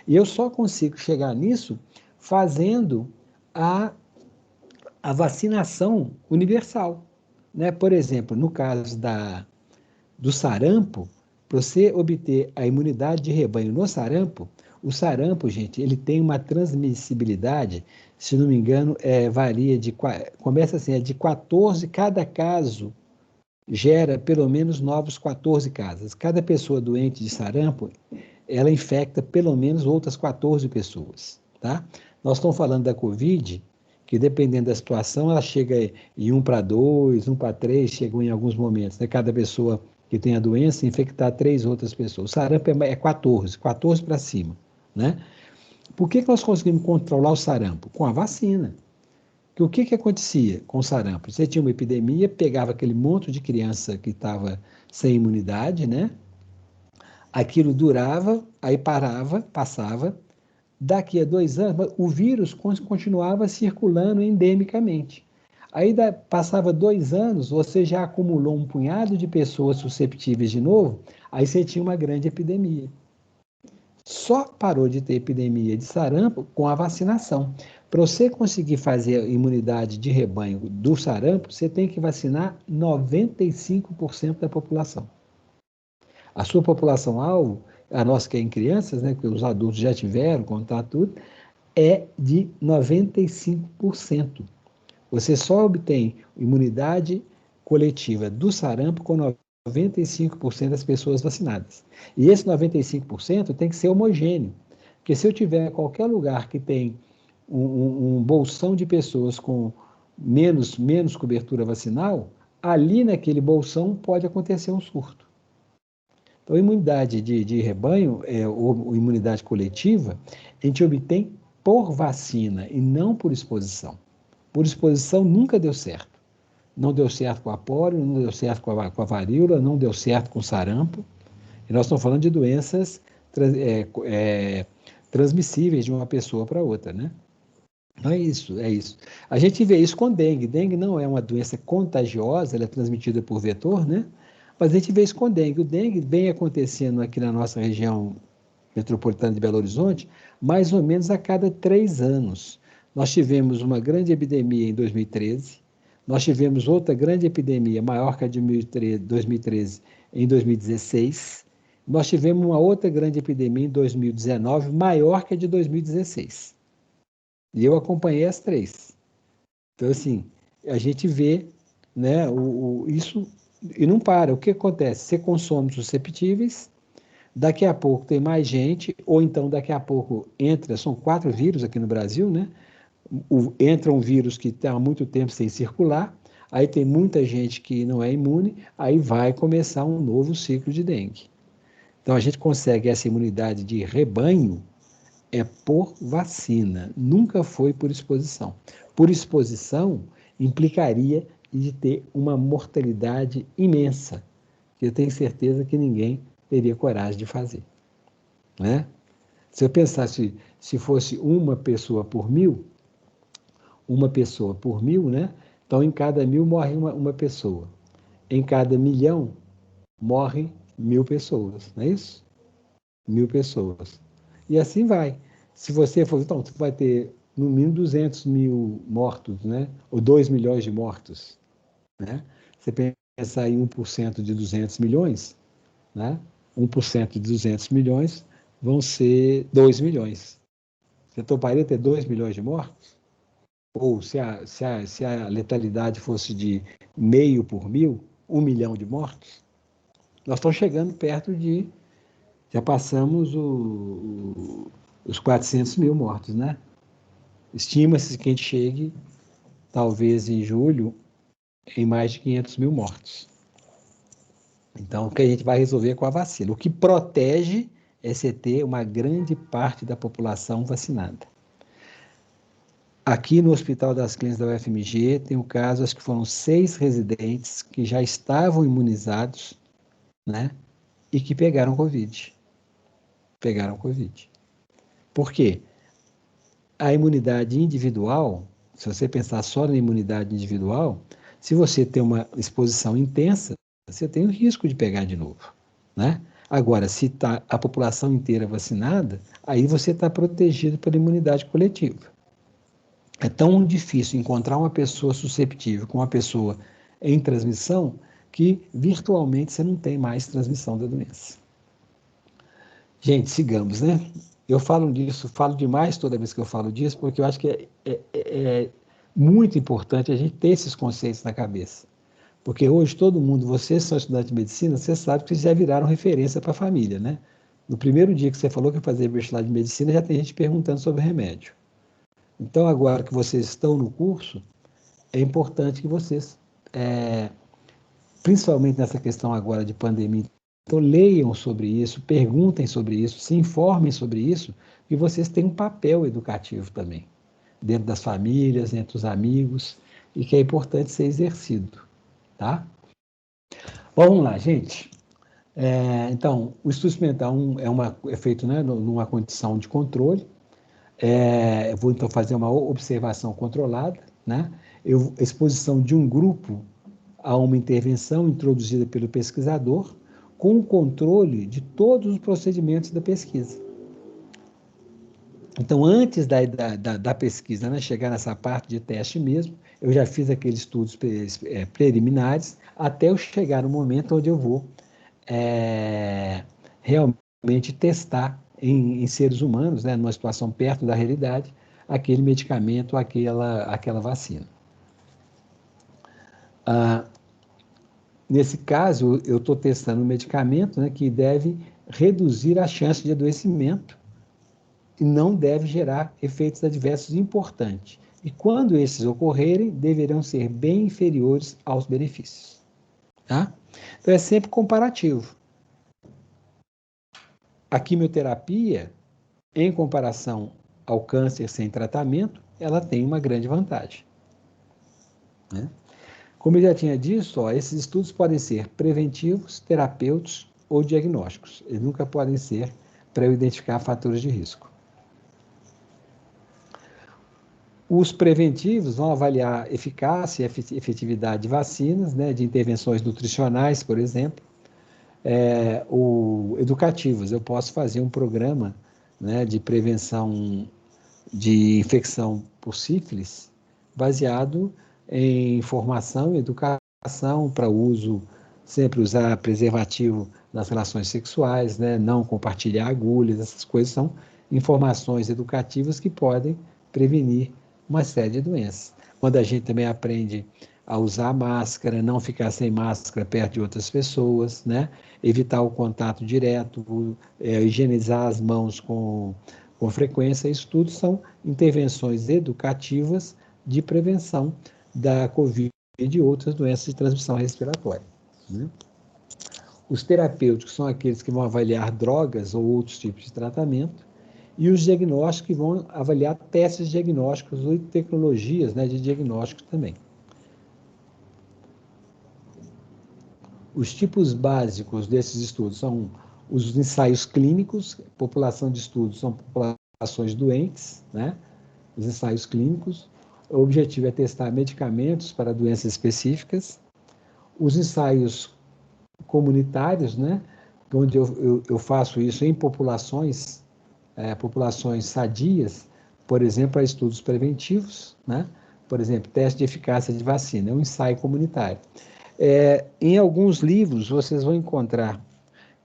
E eu só consigo chegar nisso fazendo a vacinação universal. Né? Por exemplo, no caso do sarampo, para você obter a imunidade de rebanho no sarampo, o sarampo, gente, ele tem uma transmissibilidade, se não me engano, varia começa assim, de 14, cada caso gera pelo menos novos 14 casos. Cada pessoa doente de sarampo, ela infecta pelo menos outras 14 pessoas, tá? Nós estamos falando da Covid, que dependendo da situação, ela chega em 1 para 2, 1 para 3, chegou em alguns momentos, né? Cada pessoa que tem a doença infectar 3 outras pessoas. O sarampo é 14 para cima, né? Por que nós conseguimos controlar o sarampo? Com a vacina. Que o que acontecia com o sarampo? Você tinha uma epidemia, pegava aquele monte de criança que estava sem imunidade, né? Aquilo durava, aí parava, passava. Daqui a 2 anos, o vírus continuava circulando endemicamente. Aí passava 2 anos, você já acumulou um punhado de pessoas susceptíveis de novo, aí você tinha uma grande epidemia. Só parou de ter epidemia de sarampo com a vacinação. Para você conseguir fazer a imunidade de rebanho do sarampo, você tem que vacinar 95% da população. A sua população-alvo, a nossa que é em crianças, né, que os adultos já tiveram, contato tudo, é de 95%. Você só obtém imunidade coletiva do sarampo com 95% das pessoas vacinadas. E esse 95% tem que ser homogêneo. Porque se eu tiver qualquer lugar que tem um bolsão de pessoas com menos cobertura vacinal, ali naquele bolsão pode acontecer um surto. Então, a imunidade de rebanho, ou imunidade coletiva, a gente obtém por vacina e não por exposição. Por exposição nunca deu certo. Não deu certo com a polio, não deu certo com a varíola, não deu certo com o sarampo. E nós estamos falando de doenças transmissíveis de uma pessoa para outra, né? Então é isso, é isso. A gente vê isso com dengue. Dengue não é uma doença contagiosa, ela é transmitida por vetor, né? Mas a gente vê isso com dengue. O dengue vem acontecendo aqui na nossa região metropolitana de Belo Horizonte, mais ou menos a cada 3 anos. Nós tivemos uma grande epidemia em 2013, nós tivemos outra grande epidemia, maior que a de 2013, em 2016, nós tivemos uma outra grande epidemia em 2019, maior que a de 2016. E eu acompanhei as 3. Então, assim, a gente vê, né, isso e não para. O que acontece? Você consome susceptíveis, daqui a pouco tem mais gente, ou então daqui a pouco são 4 vírus aqui no Brasil, né? Entra um vírus que está há muito tempo sem circular, aí tem muita gente que não é imune, aí vai começar um novo ciclo de dengue. Então a gente consegue essa imunidade de rebanho por vacina, nunca foi por exposição. Por exposição implicaria de ter uma mortalidade imensa, que eu tenho certeza que ninguém teria coragem de fazer, né? Se eu pensasse, se fosse uma pessoa por 1.000, né? Então, em cada 1.000 morre uma pessoa. Em cada 1.000.000 morrem 1.000 pessoas, não é isso? 1.000 pessoas. E assim vai. Se você for, então, você vai ter no mínimo 200 mil mortos, né? Ou 2 milhões de mortos, né? Você pensar em 1% de 200 milhões, né? 1% de 200 milhões vão ser 2 milhões. Você toparia ter 2 milhões de mortos? Ou se a letalidade fosse de 0,5 por 1.000, 1 milhão de mortos? Nós estamos chegando perto já passamos os 400 mil mortos, né? Estima-se que a gente chegue, talvez em julho, em mais de 500 mil mortos. Então, o que a gente vai resolver com a vacina? O que protege é você ter uma grande parte da população vacinada. Aqui no Hospital das Clínicas da UFMG tem um caso, acho que foram 6 residentes que já estavam imunizados, né? E que pegaram Covid. Por quê? A imunidade individual, se você pensar só na imunidade individual, se você tem uma exposição intensa, você tem o risco de pegar de novo, né? Agora, se está a população inteira vacinada, aí você está protegido pela imunidade coletiva. É tão difícil encontrar uma pessoa susceptível com uma pessoa em transmissão que virtualmente você não tem mais transmissão da doença. Gente, sigamos, né? Eu falo disso, falo demais toda vez que eu falo disso, porque eu acho que é muito importante a gente ter esses conceitos na cabeça. Porque hoje todo mundo, vocês são estudantes de medicina, você sabe que vocês já viraram referência para a família, né? No primeiro dia que você falou que ia fazer vestibular de medicina, já tem gente perguntando sobre remédio. Então, agora que vocês estão no curso, é importante que vocês, principalmente nessa questão agora de pandemia Então, leiam sobre isso, perguntem sobre isso, se informem sobre isso, e vocês têm um papel educativo também, dentro das famílias, entre os amigos, e que é importante ser exercido, tá? Vamos lá, gente. Então, o estudo experimental é feito, né, numa condição de controle. Eu vou, então, fazer uma observação controlada, né? Exposição de um grupo a uma intervenção introduzida pelo pesquisador, com o controle de todos os procedimentos da pesquisa. Então, antes da pesquisa, né, chegar nessa parte de teste mesmo, eu já fiz aqueles estudos preliminares, até eu chegar no momento onde eu vou realmente testar em seres humanos, né, numa situação perto da realidade, aquele medicamento, aquela vacina. Nesse caso, eu estou testando um medicamento, né, que deve reduzir a chance de adoecimento e não deve gerar efeitos adversos importantes. E quando esses ocorrerem, deverão ser bem inferiores aos benefícios. Tá? Então, é sempre comparativo. A quimioterapia, em comparação ao câncer sem tratamento, ela tem uma grande vantagem. Né? Como eu já tinha dito, esses estudos podem ser preventivos, terapêuticos ou diagnósticos. Eles nunca podem ser para eu identificar fatores de risco. Os preventivos vão avaliar eficácia e efetividade de vacinas, né, de intervenções nutricionais, por exemplo, ou educativos. Eu posso fazer um programa, né, de prevenção de infecção por sífilis, baseado em formação e educação para uso, sempre usar preservativo nas relações sexuais, né, não compartilhar agulhas, essas coisas são informações educativas que podem prevenir uma série de doenças. Quando a gente também aprende a usar máscara, não ficar sem máscara perto de outras pessoas, né? Evitar o contato direto, higienizar as mãos com frequência, isso tudo são intervenções educativas de prevenção da Covid e de outras doenças de transmissão respiratória. Né? Os terapêuticos são aqueles que vão avaliar drogas ou outros tipos de tratamento, e os diagnósticos que vão avaliar testes diagnósticos ou tecnologias, né, de diagnóstico também. Os tipos básicos desses estudos são os ensaios clínicos, população de estudos são populações doentes, né? Os ensaios clínicos. O objetivo é testar medicamentos para doenças específicas. Os ensaios comunitários, né? Onde eu faço isso em populações sadias, por exemplo, para estudos preventivos, né? Por exemplo, teste de eficácia de vacina, é um ensaio comunitário. Em alguns livros, vocês vão encontrar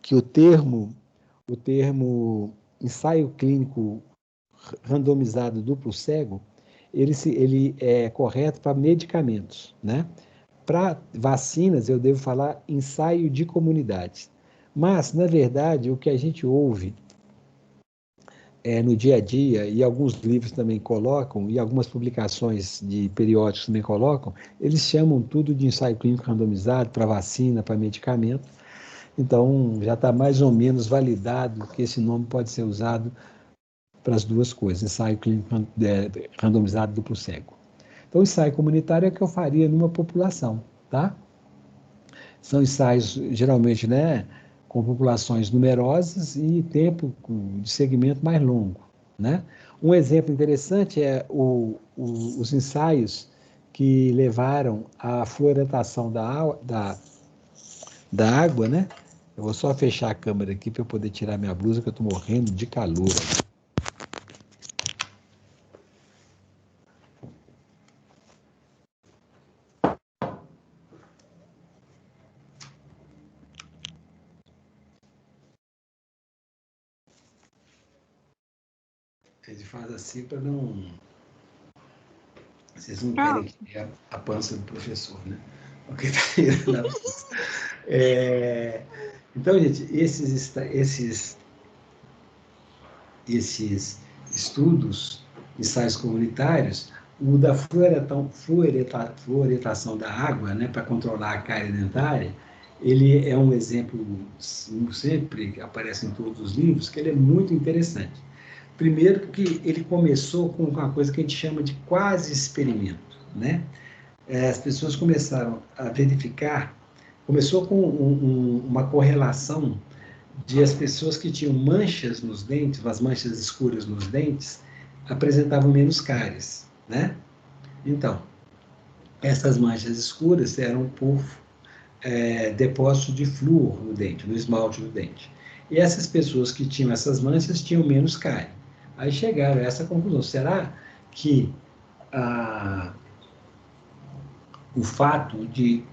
que o termo ensaio clínico randomizado duplo cego, ele é correto para medicamentos, né? Para vacinas, eu devo falar ensaio de comunidade. Mas, na verdade, o que a gente ouve no dia a dia, e alguns livros também colocam, e algumas publicações de periódicos também colocam, eles chamam tudo de ensaio clínico randomizado para vacina, para medicamento. Então, já está mais ou menos validado que esse nome pode ser usado para as duas coisas, ensaio clínico randomizado duplo cego. Então, o ensaio comunitário é o que eu faria numa população, tá? São ensaios, geralmente, né, com populações numerosas e tempo de segmento mais longo, né? Um exemplo interessante é os ensaios que levaram à fluoretação da água, né? Eu vou só fechar a câmera aqui para eu poder tirar minha blusa, que eu estou morrendo de calor. Ele faz assim para não... Vocês não querem que tenha a pança do professor, né? Porque tá tirando Então, gente, esses estudos, ensaios comunitários, o da fluoretação da água, né, para controlar a cárie dentária, ele é um exemplo, sempre aparece em todos os livros, que ele é muito interessante. Primeiro porque ele começou com uma coisa que a gente chama de quase experimento, né? As pessoas começaram a verificar, começou com uma correlação de as pessoas que tinham manchas nos dentes, as manchas escuras nos dentes, apresentavam menos cáries, né? Então, essas manchas escuras eram por depósito de flúor no dente, no esmalte do dente. E essas pessoas que tinham essas manchas tinham menos cárie. Aí chegaram a essa conclusão. Será que o fato de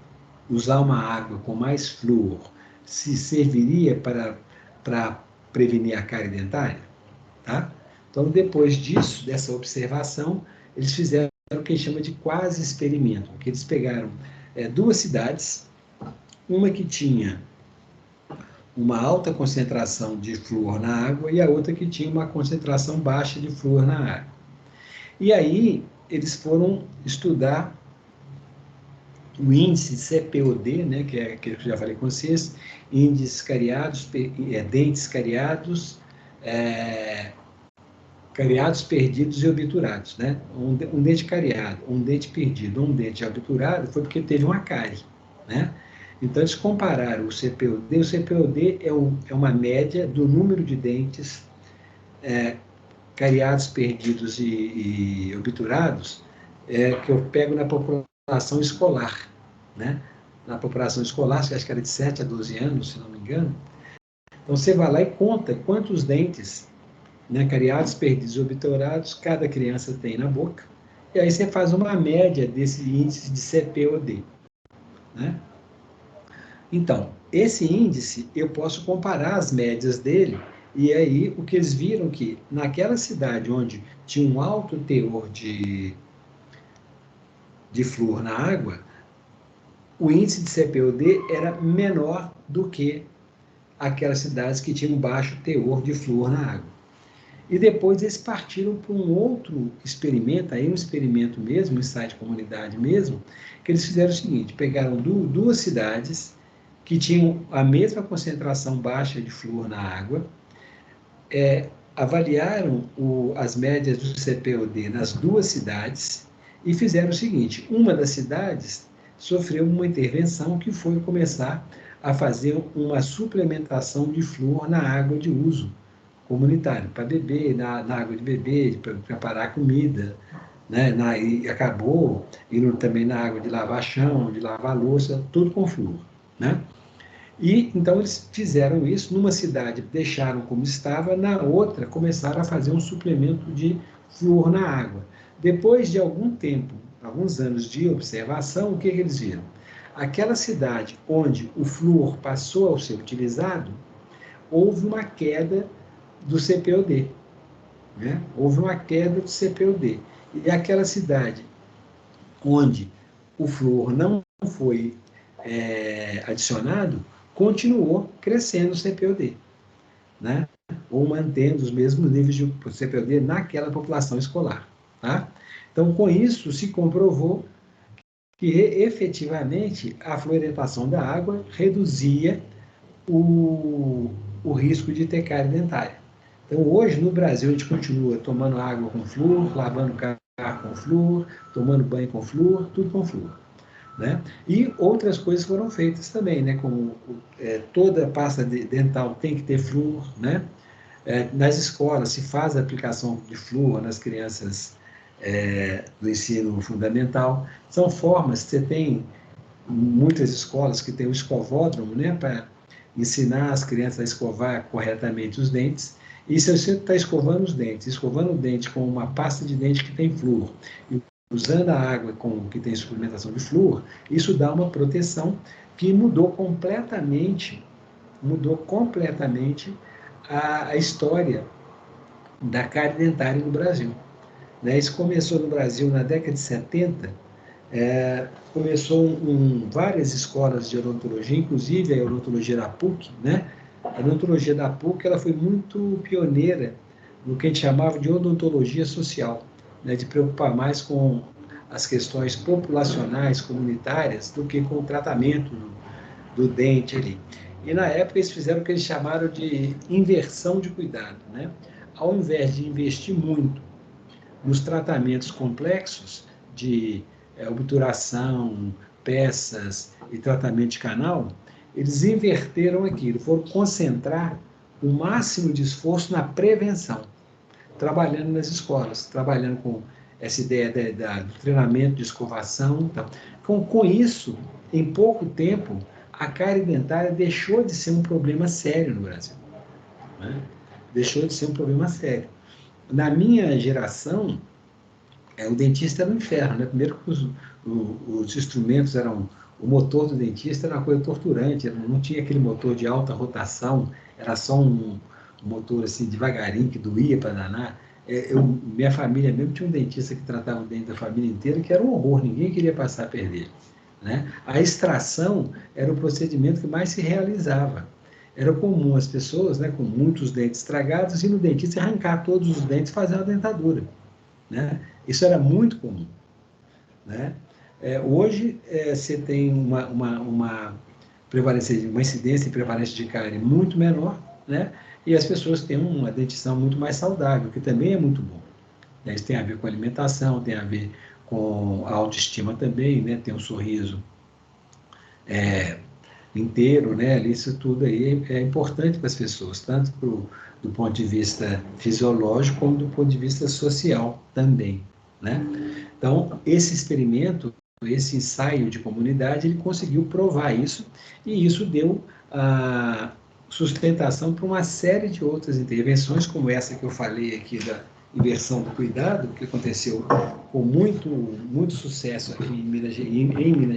usar uma água com mais flúor se serviria para prevenir a cárie dentária? Tá? Então, depois disso, dessa observação, eles fizeram o que a gente chama de quase experimento, que eles pegaram duas cidades, uma que tinha uma alta concentração de flúor na água e a outra que tinha uma concentração baixa de flúor na água. E aí, eles foram estudar o índice CPOD, né, que é aquele que eu já falei com vocês, índices cariados, dentes cariados, cariados perdidos e obturados, né? Um dente cariado, um dente perdido, um dente obturado foi porque teve uma cárie, né? Então, eles compararam o CPOD é uma média do número de dentes cariados, perdidos e obturados, que eu pego na população escolar, né? Na população escolar, acho que era de 7 a 12 anos, se não me engano. Então, você vai lá e conta quantos dentes, né, cariados, perdidos e obturados cada criança tem na boca, e aí você faz uma média desse índice de CPOD, né? Então, esse índice, eu posso comparar as médias dele, e aí o que eles viram que naquela cidade onde tinha um alto teor de flúor na água, o índice de CPOD era menor do que aquelas cidades que tinham um baixo teor de flúor na água. E depois eles partiram para um outro experimento, aí um experimento mesmo, um ensaio de comunidade mesmo, que eles fizeram o seguinte: pegaram duas cidades que tinham a mesma concentração baixa de flúor na água, avaliaram as médias do CPOD nas duas cidades e fizeram o seguinte: uma das cidades sofreu uma intervenção que foi começar a fazer uma suplementação de flúor na água de uso comunitário, para beber, na água de beber, para preparar comida, né? E acabou indo também na água de lavar chão, de lavar louça, tudo com flúor, né? E então eles fizeram isso numa cidade, deixaram como estava, na outra começaram a fazer um suplemento de flúor na água. Depois de algum tempo, alguns anos de observação, o que eles viram? Aquela cidade onde o flúor passou a ser utilizado, houve uma queda do CPOD, né? Houve uma queda do CPOD. E aquela cidade onde o flúor não foi adicionado, continuou crescendo o CPOD, né? Ou mantendo os mesmos níveis de CPOD naquela população escolar, tá? Então, com isso, se comprovou que, efetivamente, a fluoretação da água reduzia o risco de ter cárie dentária. Então, hoje, no Brasil, a gente continua tomando água com flúor, lavando o carro com flúor, tomando banho com flúor, tudo com flúor, né? E outras coisas foram feitas também, né? Como toda pasta dental tem que ter flúor, né? Nas escolas se faz a aplicação de flúor nas crianças do ensino fundamental. São formas, você tem muitas escolas que tem o escovódromo, né? Para ensinar as crianças a escovar corretamente os dentes. E se você está escovando o dente com uma pasta de dente que tem flúor, e usando a água que tem suplementação de flúor, isso dá uma proteção que mudou completamente a história da cárie dentária no Brasil, né? Isso começou no Brasil na década de 70, começou várias escolas de odontologia, inclusive a odontologia da PUC, né? A odontologia da PUC ela foi muito pioneira no que a gente chamava de odontologia social, né? De preocupar mais com as questões populacionais, comunitárias, do que com o tratamento do dente ali. E na época eles fizeram o que eles chamaram de inversão de cuidado, né? Ao invés de investir muito nos tratamentos complexos de obturação, peças e tratamento de canal, eles inverteram aquilo, foram concentrar o máximo de esforço na prevenção, trabalhando nas escolas, trabalhando com essa ideia do treinamento de escovação. Então, com isso, em pouco tempo, a cárie dentária deixou de ser um problema sério no Brasil. Né? Deixou de ser um problema sério. Na minha geração, o dentista era um inferno, né? Primeiro que os instrumentos eram... O motor do dentista era uma coisa torturante, não tinha aquele motor de alta rotação, era só um motor assim, devagarinho, que doía para danar. Minha família mesmo tinha um dentista que tratava o dente da família inteira, que era um horror, ninguém queria passar a perder. Né? A extração era o procedimento que mais se realizava. Era comum as pessoas, né, com muitos dentes estragados, ir no dentista e arrancar todos os dentes e fazer uma dentadura. Né? Isso era muito comum. Né? Hoje, você tem uma prevalência, uma incidência e prevalência de cárie muito menor, né? E as pessoas têm uma dentição muito mais saudável, que também é muito bom. Isso tem a ver com alimentação, tem a ver com a autoestima também, né? Tem um sorriso inteiro, né? Isso tudo aí é importante para as pessoas, tanto do ponto de vista fisiológico, como do ponto de vista social também, né? Então, esse experimento, esse ensaio de comunidade, ele conseguiu provar isso, e isso deu a sustentação para uma série de outras intervenções, como essa que eu falei aqui da inversão do cuidado, que aconteceu com muito sucesso aqui em Minas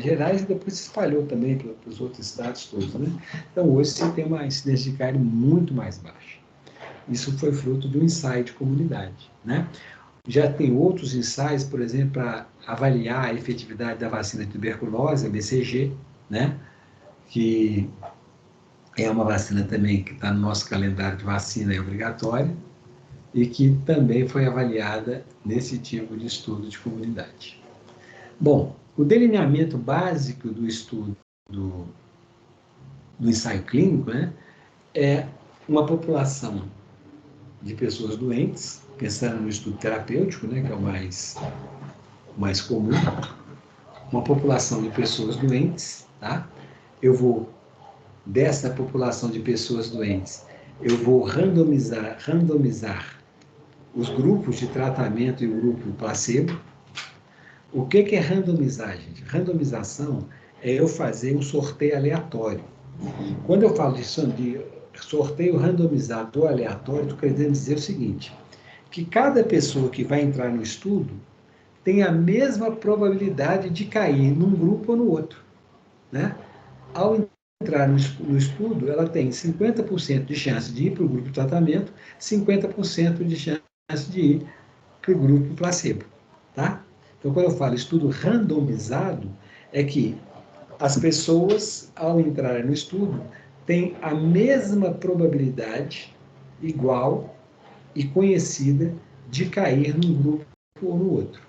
Gerais, e depois se espalhou também para os outros estados todos. Né? Então, hoje você tem uma incidência de cárie muito mais baixa. Isso foi fruto de um ensaio de comunidade. Né? Já tem outros ensaios, por exemplo, para avaliar a efetividade da vacina de tuberculose, a BCG, né? Que é uma vacina também que está no nosso calendário de vacina, é obrigatória, e que também foi avaliada nesse tipo de estudo de comunidade. Bom, o delineamento básico do estudo do ensaio clínico, né, é uma população de pessoas doentes, pensando no estudo terapêutico, né, que é o mais comum, uma população de pessoas doentes, tá? Dessa população de pessoas doentes, eu vou randomizar os grupos de tratamento e o grupo placebo. O que é randomizar, gente? Randomização é eu fazer um sorteio aleatório. Quando eu falo de sorteio randomizado ou aleatório, estou querendo dizer o seguinte, que cada pessoa que vai entrar no estudo tem a mesma probabilidade de cair num grupo ou no outro. Né? Ao entrar no estudo, ela tem 50% de chance de ir para o grupo de tratamento, 50% de chance de ir para o grupo placebo. Tá? Então, quando eu falo estudo randomizado, é que as pessoas, ao entrar no estudo, têm a mesma probabilidade, igual e conhecida, de cair num grupo ou no outro.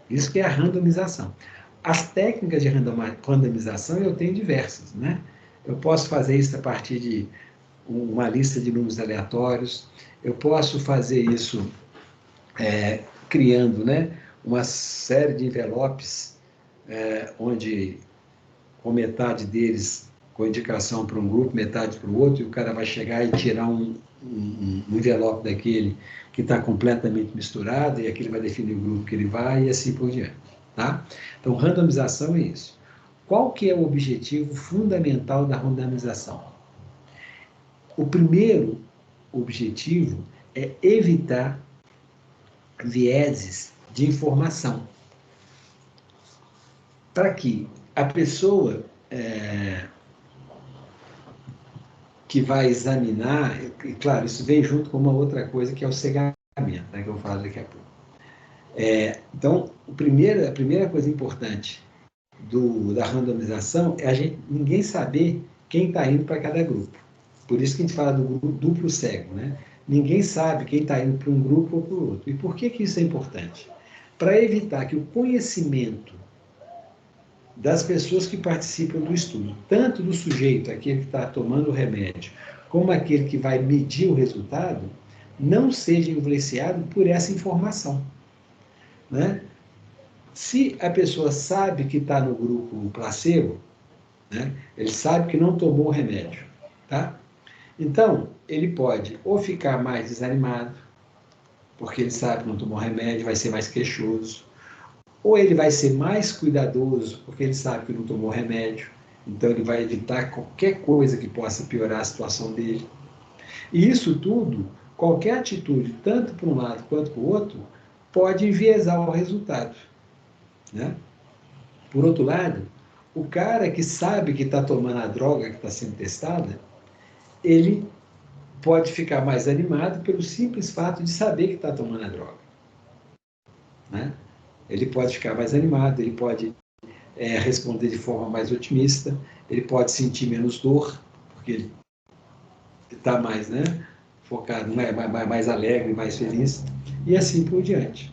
Isso que é a randomização. As técnicas de randomização eu tenho diversas, né? Eu posso fazer isso a partir de uma lista de números aleatórios, eu posso fazer isso criando, né, uma série de envelopes onde com metade deles com indicação para um grupo, metade para o outro, e o cara vai chegar e tirar um envelope daquele que está completamente misturado, e aquele vai definir o grupo que ele vai, e assim por diante. Tá? Então, randomização é isso. Qual que é o objetivo fundamental da randomização? O primeiro objetivo é evitar vieses de informação, para que a pessoa que vai examinar, e claro, isso vem junto com uma outra coisa que é o cegamento, né, que eu vou falar daqui a pouco. Então, a primeira coisa importante da randomização é ninguém saber quem está indo para cada grupo. Por isso que a gente fala do grupo duplo cego, né? Ninguém sabe quem está indo para um grupo ou para o outro. E por que isso é importante? Para evitar que o conhecimento das pessoas que participam do estudo, tanto do sujeito, aquele que está tomando o remédio, como aquele que vai medir o resultado, não seja influenciado por essa informação, né? Se a pessoa sabe que está no grupo placebo, né, ele sabe que não tomou o remédio, tá? Então, ele pode ou ficar mais desanimado, porque ele sabe que não tomou remédio, vai ser mais queixoso, ou ele vai ser mais cuidadoso, porque ele sabe que não tomou remédio, então ele vai evitar qualquer coisa que possa piorar a situação dele. E isso tudo, qualquer atitude, tanto para um lado quanto para o outro, pode enviesar o resultado, né? Por outro lado, o cara que sabe que está tomando a droga que está sendo testada, ele pode ficar mais animado pelo simples fato de saber que está tomando a droga, né? Ele pode ficar mais animado, ele pode responder de forma mais otimista, ele pode sentir menos dor, porque ele está mais, né, focado, mais alegre, mais feliz, e assim por diante.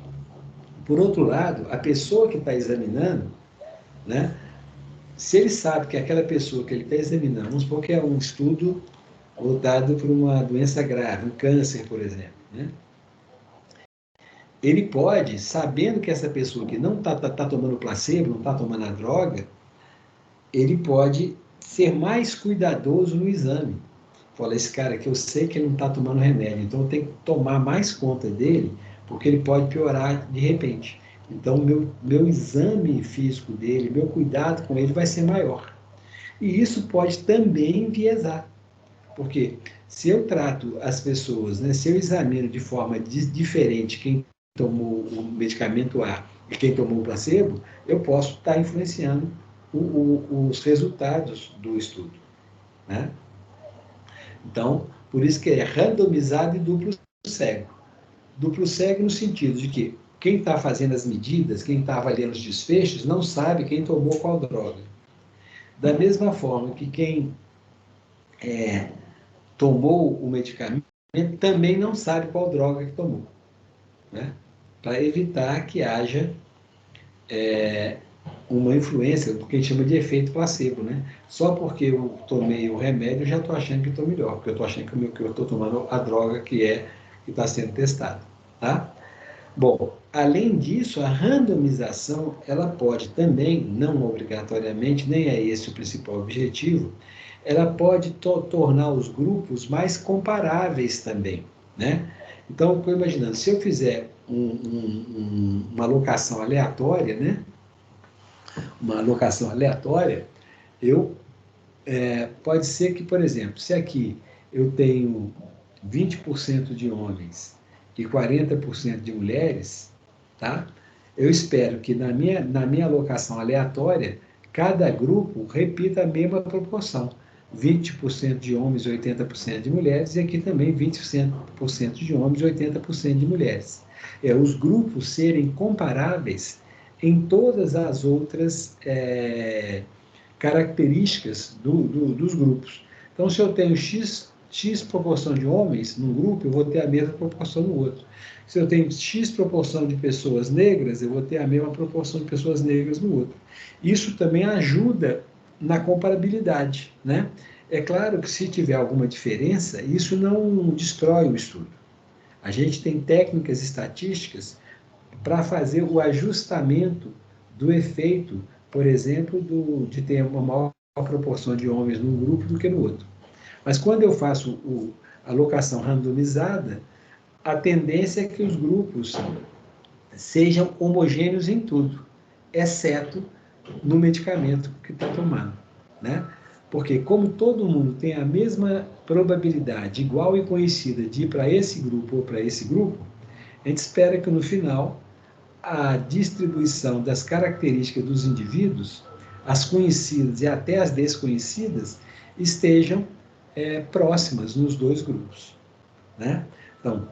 Por outro lado, a pessoa que está examinando, né, se ele sabe que aquela pessoa que ele está examinando, vamos supor que é um estudo voltado para uma doença grave, um câncer, por exemplo, né? Ele pode, sabendo que essa pessoa que não está tomando placebo, não está tomando a droga, ele pode ser mais cuidadoso no exame. Fala, esse cara aqui, eu sei que ele não está tomando remédio, então eu tenho que tomar mais conta dele, porque ele pode piorar de repente. Então, meu exame físico dele, meu cuidado com ele vai ser maior. E isso pode também enviesar, porque se eu trato as pessoas, né, se eu examino de forma diferente quem tomou o medicamento A e quem tomou o placebo, eu posso estar influenciando os resultados do estudo, né? Então, por isso que é randomizado e duplo cego. Duplo cego no sentido de que quem está fazendo as medidas, quem está avaliando os desfechos, não sabe quem tomou qual droga. Da mesma forma que quem tomou o medicamento também não sabe qual droga que tomou, né? Para evitar que haja uma influência, do que a gente chama de efeito placebo, né? Só porque eu tomei o remédio, eu já estou achando que estou melhor, porque eu estou achando que eu estou tomando a droga que está sendo testada, tá? Bom, além disso, a randomização, ela pode também, não obrigatoriamente, nem é esse o principal objetivo, ela pode tornar os grupos mais comparáveis também, né? Então, eu estou imaginando, se eu fizer uma alocação aleatória, né? Uma alocação aleatória, pode ser que, por exemplo, se aqui eu tenho 20% de homens e 40% de mulheres, tá? Eu espero que na minha alocação aleatória, cada grupo repita a mesma proporção. 20% de homens e 80% de mulheres, e aqui também 20% de homens e 80% de mulheres. Os grupos serem comparáveis em todas as outras características dos grupos. Então, se eu tenho X proporção de homens num grupo, eu vou ter a mesma proporção no outro. Se eu tenho X proporção de pessoas negras, eu vou ter a mesma proporção de pessoas negras no outro. Isso também ajuda na comparabilidade, né? É claro que se tiver alguma diferença, isso não destrói o estudo. A gente tem técnicas estatísticas para fazer o ajustamento do efeito, por exemplo, de ter uma maior proporção de homens num grupo do que no outro. Mas quando eu faço a alocação randomizada, a tendência é que os grupos sejam homogêneos em tudo, exceto no medicamento que está tomando, né? Porque como todo mundo tem a mesma probabilidade igual e conhecida de ir para esse grupo ou para esse grupo, a gente espera que no final a distribuição das características dos indivíduos, as conhecidas e até as desconhecidas, estejam próximas nos dois grupos, né? Então,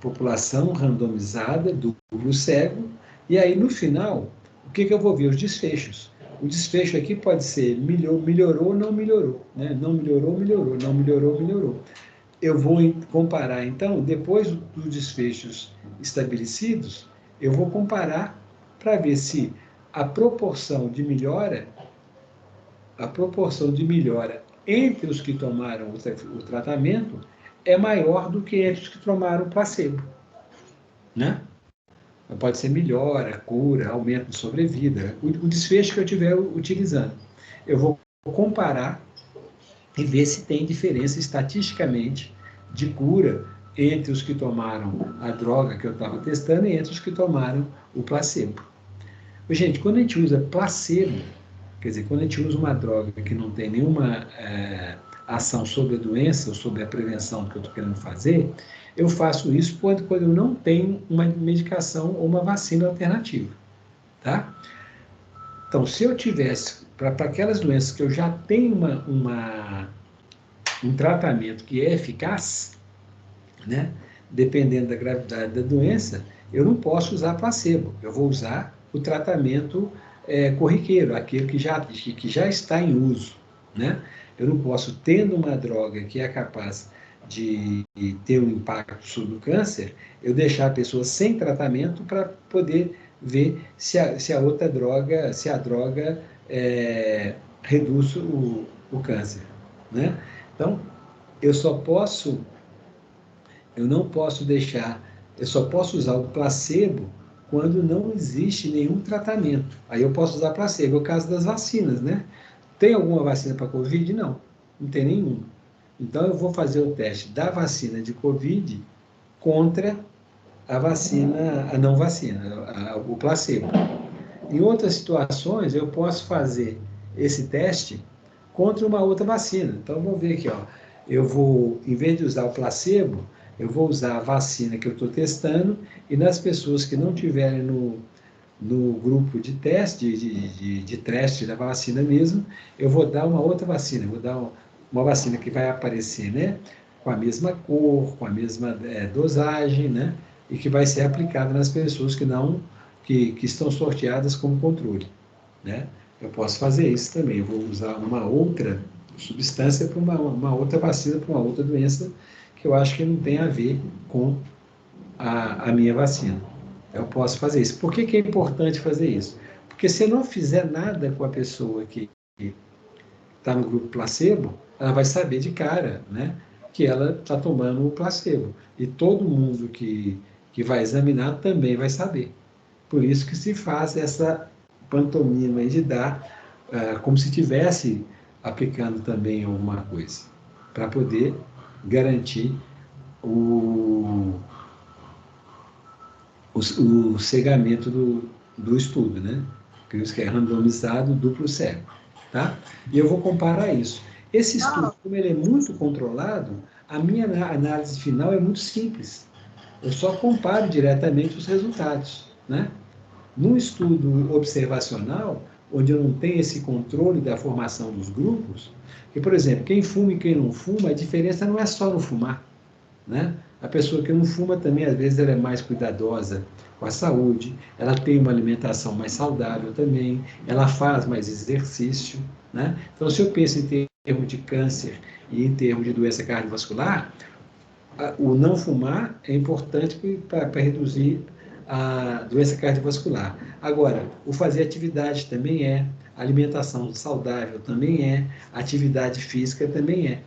população randomizada, duplo cego, e aí no final, o que eu vou ver? Os desfechos. O desfecho aqui pode ser melhorou ou não melhorou, né? Não melhorou, melhorou, não melhorou, melhorou. Eu vou comparar, então, depois dos desfechos estabelecidos, eu vou comparar para ver se a proporção de melhora entre os que tomaram o tratamento é maior do que entre os que tomaram o placebo, né? Pode ser melhora, cura, aumento de sobrevida, o desfecho que eu estiver utilizando. Eu vou comparar e ver se tem diferença estatisticamente de cura entre os que tomaram a droga que eu estava testando e entre os que tomaram o placebo. Gente, quando a gente usa placebo, quer dizer, quando a gente usa uma droga que não tem nenhuma ação sobre a doença ou sobre a prevenção que eu estou querendo fazer, eu faço isso quando eu não tenho uma medicação ou uma vacina alternativa, tá? Então, se eu tivesse, para aquelas doenças que eu já tenho um tratamento que é eficaz, né? Dependendo da gravidade da doença, eu não posso usar placebo, eu vou usar o tratamento corriqueiro, aquele que já está em uso, né? Eu não posso, tendo uma droga que é capaz de ter um impacto sobre o câncer, eu deixar a pessoa sem tratamento para poder ver se a outra droga, se a droga reduz o câncer, né? Então, eu não posso deixar, eu só posso usar o placebo quando não existe nenhum tratamento. Aí eu posso usar placebo, é o caso das vacinas, né? Tem alguma vacina para Covid? Não, não tem nenhuma. Então eu vou fazer o teste da vacina de Covid contra a vacina, a não vacina, o placebo. Em outras situações, eu posso fazer esse teste contra uma outra vacina. Então, vamos ver aqui, ó. Eu vou, em vez de usar o placebo, eu vou usar a vacina que eu estou testando e nas pessoas que não tiverem no grupo de teste, de teste da vacina mesmo, eu vou dar uma outra vacina, vou dar uma vacina que vai aparecer, né, com a mesma cor, com a mesma dosagem, né, e que vai ser aplicada nas pessoas que estão sorteadas como controle, né. Eu posso fazer isso também, eu vou usar uma outra substância para uma outra vacina, para uma outra doença que eu acho que não tem a ver com a minha vacina. Eu posso fazer isso. Por que é importante fazer isso? Porque se eu não fizer nada com a pessoa que está no grupo placebo, ela vai saber de cara, né, que ela está tomando o placebo. E todo mundo que vai examinar também vai saber. Por isso que se faz essa pantomima de dar como se estivesse aplicando também alguma coisa, para poder garantir o cegamento do estudo, né? Que é randomizado, duplo cego, tá? E eu vou comparar isso. Esse estudo, como ele é muito controlado, a minha análise final é muito simples. Eu só comparo diretamente os resultados, né? Num estudo observacional, onde eu não tenho esse controle da formação dos grupos, que, por exemplo, quem fuma e quem não fuma, a diferença não é só no fumar, né? A pessoa que não fuma também, às vezes, ela é mais cuidadosa com a saúde, ela tem uma alimentação mais saudável também, ela faz mais exercício, né? Então, se eu penso em termos de câncer e em termos de doença cardiovascular, o não fumar é importante para reduzir a doença cardiovascular. Agora, o fazer atividade também a alimentação saudável também a atividade física também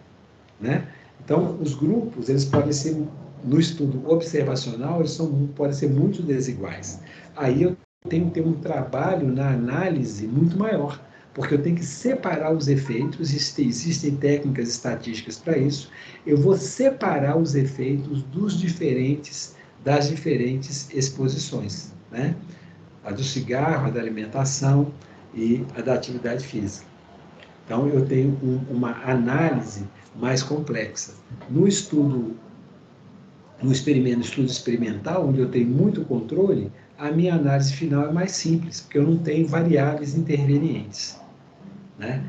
né? Então, os grupos, eles podem ser, no estudo observacional, podem ser muito desiguais. Aí eu tenho que ter um trabalho na análise muito maior, porque eu tenho que separar os efeitos, existem técnicas estatísticas para isso, eu vou separar os efeitos das diferentes exposições, né? A do cigarro, a da alimentação e a da atividade física. Então, eu tenho uma análise mais complexa. No estudo experimental, onde eu tenho muito controle, a minha análise final é mais simples, porque eu não tenho variáveis intervenientes, né?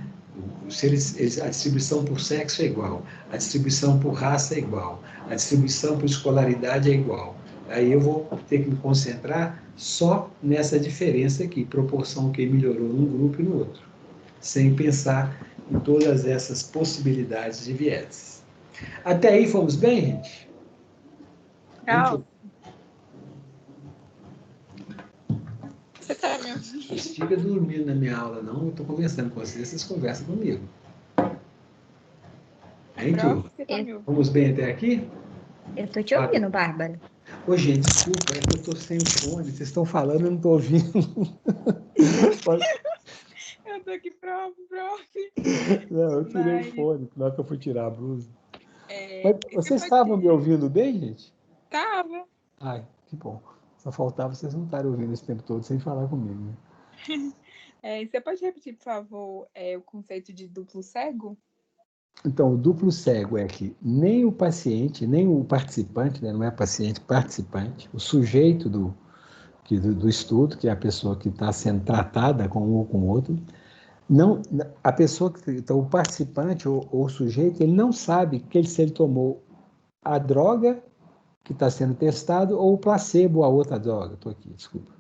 A distribuição por sexo é igual, a distribuição por raça é igual, a distribuição por escolaridade é igual. Aí eu vou ter que me concentrar só nessa diferença aqui, proporção que melhorou num grupo e no outro, sem pensar em todas essas possibilidades de vieses. Até aí fomos bem, gente? Legal. Você está me ouvindo? fica dormindo na minha aula, não. Eu estou conversando com vocês, vocês conversam comigo. Hein, Prof, turma? você tá me ouvindo? Vamos bem até aqui? Eu tô te ouvindo, Bárbara. Ô, gente, desculpa, é que eu estou sem o fone. Vocês estão falando, eu não estou ouvindo. Eu tô aqui, prof. Não, eu tirei Mas- o fone na hora que eu fui tirar a blusa. É, Mas você vocês pode- estavam me ouvindo bem, gente? Tava. Ai, que bom. Só faltava vocês não estarem ouvindo esse tempo todo sem falar comigo, né? Você pode repetir, por favor, o conceito de duplo cego? Então, o duplo cego é que nem o paciente, nem o participante, né, não é paciente, participante, o sujeito do estudo, que é a pessoa que está sendo tratada com um ou com o outro, não, a pessoa então, o participante ou o sujeito, ele não sabe se ele tomou a droga que está sendo testado ou o placebo, a outra droga. Estou aqui, desculpa.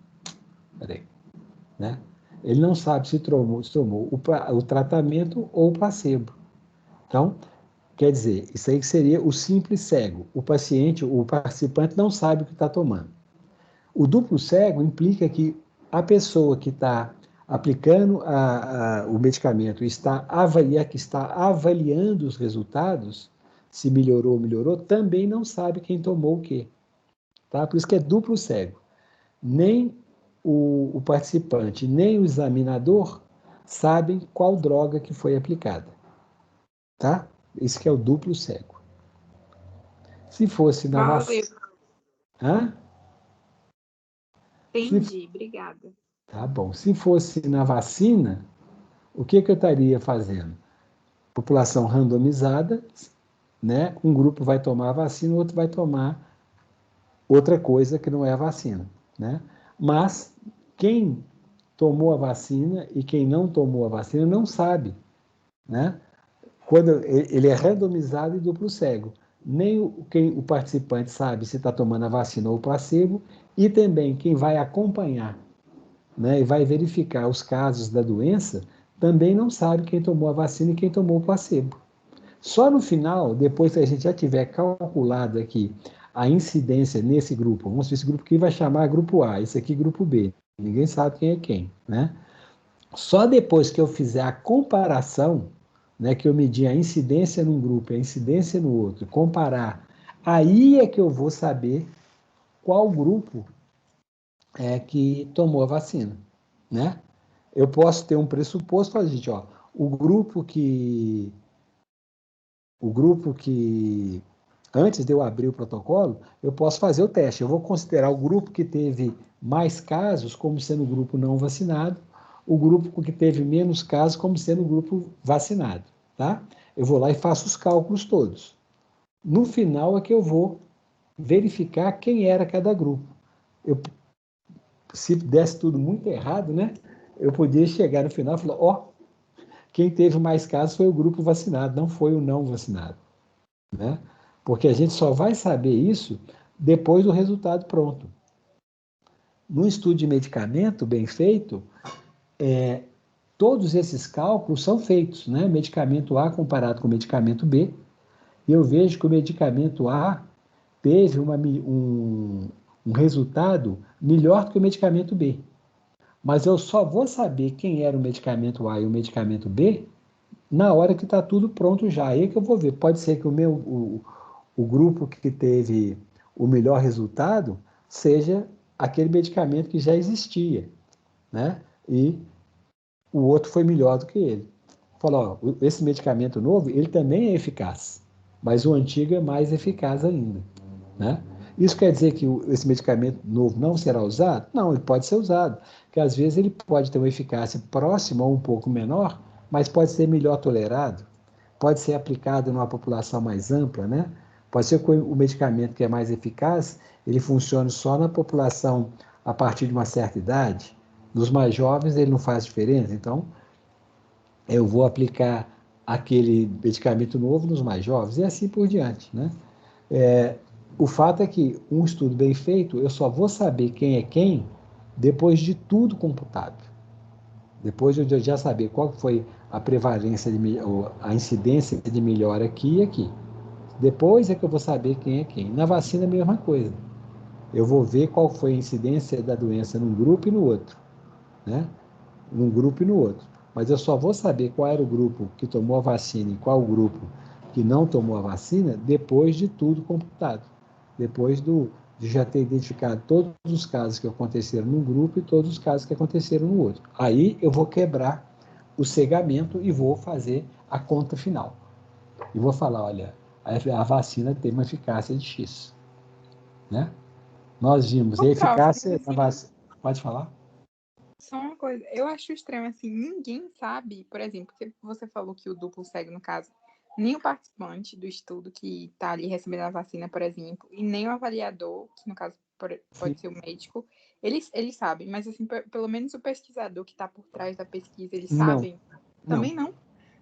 Peraí. Né? Ele não sabe se tomou o tratamento ou o placebo. Então, quer dizer, isso aí seria o simples cego. O paciente, o participante não sabe o que está tomando. O duplo cego implica que a pessoa que está aplicando o medicamento que está avaliando os resultados, se melhorou ou melhorou, também não sabe quem tomou o quê. Tá? Por isso que é duplo cego. Nem o participante, nem o examinador sabem qual droga que foi aplicada. Tá? Isso que é o duplo cego. Se fosse na Valeu. vacina... Hã? Entendi, obrigada. Tá bom. Se fosse na vacina, o que eu estaria fazendo? População randomizada, né? Um grupo vai tomar a vacina, o outro vai tomar outra coisa que não é a vacina, né? Mas quem tomou a vacina e quem não tomou a vacina não sabe, né? Quando ele é randomizado e duplo cego. Nem o participante sabe se está tomando a vacina ou o placebo, e também quem vai acompanhar, né, e vai verificar os casos da doença, também não sabe quem tomou a vacina e quem tomou o placebo. Só no final, depois que a gente já tiver calculado aqui a incidência nesse grupo, vamos ver, esse grupo aqui vai chamar grupo A, esse aqui grupo B, ninguém sabe quem é quem, né? Só depois que eu fizer a comparação, né, que eu medir a incidência num grupo e a incidência no outro, comparar, aí é que eu vou saber qual grupo é que tomou a vacina, né? Eu posso ter um pressuposto, falar, gente, ó, o grupo que antes de eu abrir o protocolo, eu posso fazer o teste. Eu vou considerar o grupo que teve mais casos como sendo o grupo não vacinado, o grupo que teve menos casos como sendo o grupo vacinado, tá? Eu vou lá e faço os cálculos todos. No final é que eu vou verificar quem era cada grupo. Se desse tudo muito errado, né? Eu podia chegar no final e falar, ó, quem teve mais casos foi o grupo vacinado, não foi o não vacinado, né? Porque a gente só vai saber isso depois do resultado pronto. No estudo de medicamento bem feito, todos esses cálculos são feitos, né? Medicamento A comparado com o medicamento B, e eu vejo que o medicamento A teve um resultado melhor do que o medicamento B. Mas eu só vou saber quem era o medicamento A e o medicamento B na hora que está tudo pronto já. Aí que eu vou ver. Pode ser que o grupo que teve o melhor resultado seja aquele medicamento que já existia, né? E o outro foi melhor do que ele. Falou, ó, esse medicamento novo, ele também é eficaz, mas o antigo é mais eficaz ainda, né? Isso quer dizer que esse medicamento novo não será usado? Não, ele pode ser usado, porque às vezes ele pode ter uma eficácia próxima ou um pouco menor, mas pode ser melhor tolerado, pode ser aplicado numa população mais ampla, né? Pode ser que o medicamento que é mais eficaz, ele funcione só na população a partir de uma certa idade. Nos mais jovens ele não faz diferença, então eu vou aplicar aquele medicamento novo nos mais jovens e assim por diante, né? O fato é que um estudo bem feito, eu só vou saber quem é quem depois de tudo computado. Depois de eu já saber qual foi a prevalência, a incidência de melhora aqui e aqui. Depois é que eu vou saber quem é quem. Na vacina é a mesma coisa. Eu vou ver qual foi a incidência da doença num grupo e no outro. né? Num grupo e no outro. Mas eu só vou saber qual era o grupo que tomou a vacina e qual o grupo que não tomou a vacina depois de tudo computado. Depois de já ter identificado todos os casos que aconteceram num grupo e todos os casos que aconteceram no outro. Aí eu vou quebrar o cegamento e vou fazer a conta final. E vou falar, olha, a vacina tem uma eficácia de X, né? Nós vimos a Ô, prof, mas eficácia da assim, vacina. Pode falar? só uma coisa, eu acho estranho, assim, ninguém sabe, por exemplo, que você falou que o duplo cego, no caso, nem o participante do estudo que está ali recebendo a vacina, por exemplo, e nem o avaliador, que no caso Sim. pode ser o médico, eles sabem, mas assim, pelo menos o pesquisador que está por trás da pesquisa, eles Não, sabem? não, Também não?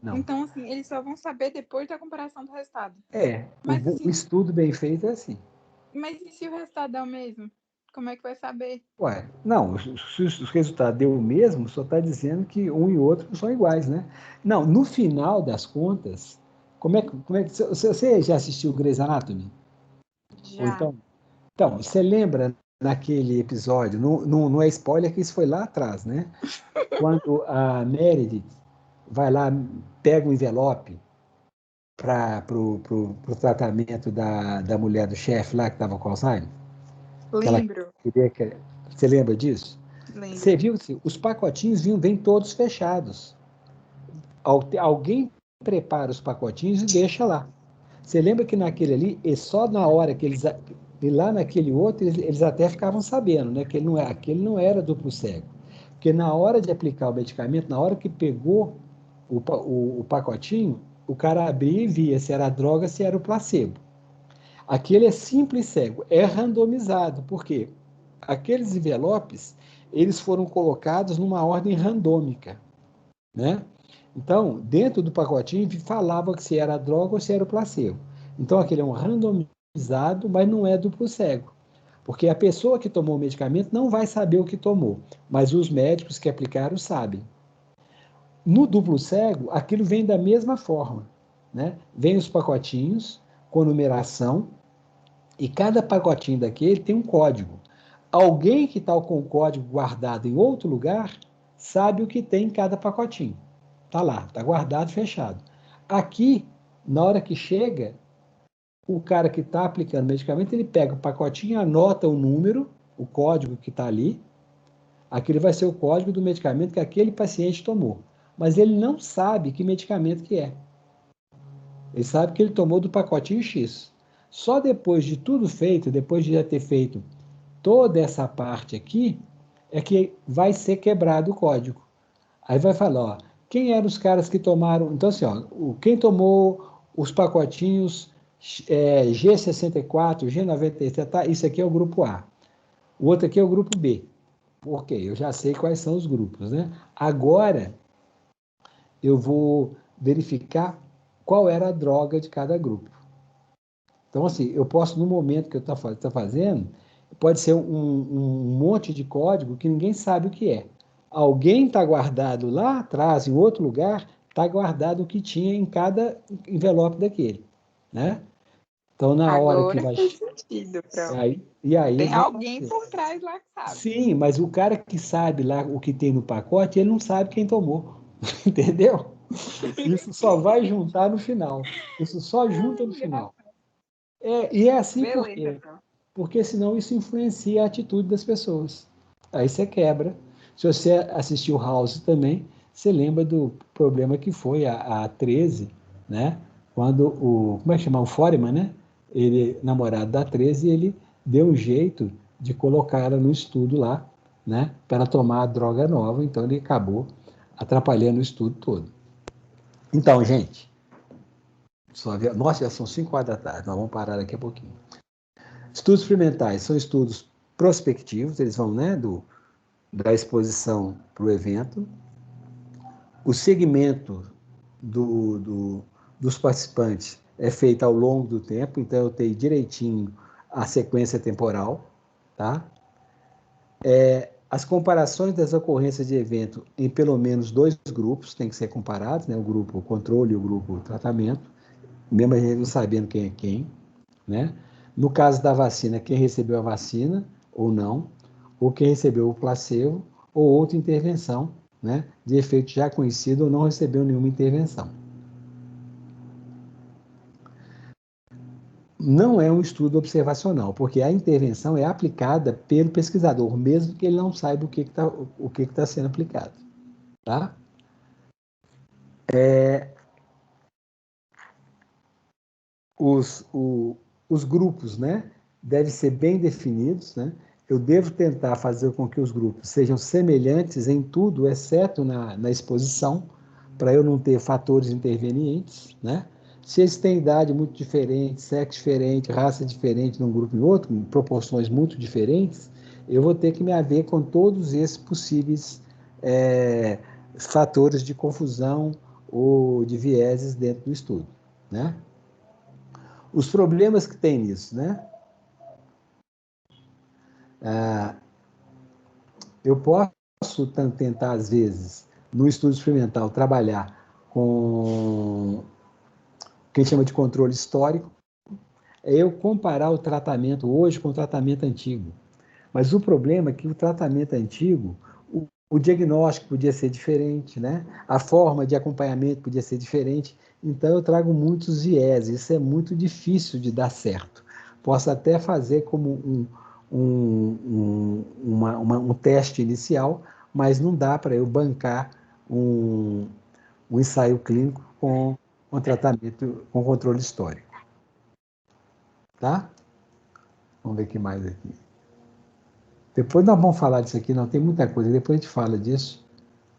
não. Então, assim, eles só vão saber depois da comparação do resultado. É, Mas o assim, estudo bem feito é assim. mas e se o resultado é o mesmo? Como é que vai saber? Ué, não, se o resultado deu o mesmo, só está dizendo que um e outro são iguais, né? Não, no final das contas, como é que você já assistiu Grey's Anatomy? Ou Já. então, você lembra naquele episódio, não é spoiler que isso foi lá atrás, né? Quando a Meredith vai lá, pega um envelope para o tratamento da mulher do chefe lá que estava com Alzheimer, que ela Lembro, queria que... Você lembra disso? Você lembro. viu que os pacotinhos vêm todos fechados. Alguém prepara os pacotinhos e deixa lá. Você lembra que naquele ali, e só na hora que eles. E lá naquele outro, eles até ficavam sabendo, né? Que aquele não era duplo cego. Porque na hora de aplicar o medicamento, na hora que pegou o pacotinho, o cara abria e via se era droga, se era o placebo. Aquele é simples cego, é randomizado, porque aqueles envelopes, eles foram colocados numa ordem randômica, né? Então, dentro do pacotinho, falava que se era droga ou se era o placebo. Então, aquele é um randomizado, mas não é duplo cego. Porque a pessoa que tomou o medicamento não vai saber o que tomou, mas os médicos que aplicaram sabem. No duplo cego, aquilo vem da mesma forma, né? Vem os pacotinhos com numeração e cada pacotinho daquele tem um código. Alguém que está com o código guardado em outro lugar sabe o que tem em cada pacotinho. Está lá, está guardado, fechado. Aqui, na hora que chega, o cara que está aplicando o medicamento, ele pega o pacotinho, anota o número, o código que está ali. Aquele vai ser o código do medicamento que aquele paciente tomou. Mas ele não sabe que medicamento que é. Ele sabe que ele tomou do pacotinho X. Só depois de tudo feito, depois de já ter feito toda essa parte aqui, é que vai ser quebrado o código. Aí vai falar, ó, quem eram os caras que tomaram... Então, assim, ó, quem tomou os pacotinhos G64, G97, tá? Isso aqui é o grupo A. O outro aqui é o grupo B. Ok, eu já sei quais são os grupos, né? Agora, eu vou verificar qual era a droga de cada grupo. Então, assim, eu posso, no momento que eu estou fazendo, pode ser um monte de código que ninguém sabe o que é. Alguém está guardado lá atrás, em outro lugar, está guardado o que tinha em cada envelope daquele, né? Então, na hora que Agora vai... fez sentido, pronto. E aí Tem eles vão alguém fazer. por trás lá que sabe. Sim, mas o cara que sabe lá o que tem no pacote, ele não sabe quem tomou, entendeu? Isso só vai juntar no final. Isso só junta no final. E é assim por Beleza, quê? pronto. Porque senão isso influencia a atitude das pessoas. Aí você quebra. Se você assistiu House também, você lembra do problema que foi a 13, né? Quando como é que chama? O Foreman, né? Ele, namorado da 13, ele deu um jeito de colocar ela no estudo lá, né? Para tomar a droga nova, então ele acabou atrapalhando o estudo todo. Então, gente, nossa, já são 5 horas da tarde, nós vamos parar daqui a pouquinho. Estudos experimentais são estudos prospectivos, eles vão, né, da exposição para o evento. O segmento dos participantes é feito ao longo do tempo, então eu tenho direitinho a sequência temporal, tá? As comparações das ocorrências de evento em pelo menos 2 grupos tem que ser comparados, né? O grupo controle e o grupo tratamento, mesmo a gente não sabendo quem é quem, né? No caso da vacina, quem recebeu a vacina ou não, ou quem recebeu o placebo, ou outra intervenção, né, de efeito já conhecido ou não recebeu nenhuma intervenção. Não é um estudo observacional, porque a intervenção é aplicada pelo pesquisador, mesmo que ele não saiba o que está sendo aplicado. Tá? Os grupos, né, devem ser bem definidos, né? Eu devo tentar fazer com que os grupos sejam semelhantes em tudo, exceto na exposição, para eu não ter fatores intervenientes, né? Se eles têm idade muito diferente, sexo diferente, raça diferente num grupo e outro, em proporções muito diferentes, eu vou ter que me haver com todos esses possíveis fatores de confusão ou de vieses dentro do estudo, né? Os problemas que tem nisso, né? Eu posso tentar, às vezes, no estudo experimental, trabalhar com o que a gente chama de controle histórico, é eu comparar o tratamento hoje com o tratamento antigo. Mas o problema é que o tratamento antigo, o diagnóstico podia ser diferente, né? A forma de acompanhamento podia ser diferente. Então, eu trago muitos vieses. Isso é muito difícil de dar certo. Posso até fazer como um teste inicial, mas não dá para eu bancar um ensaio clínico com tratamento, com controle histórico. Tá? Vamos ver o que mais aqui. Depois nós vamos falar disso aqui, não tem muita coisa, depois a gente fala disso.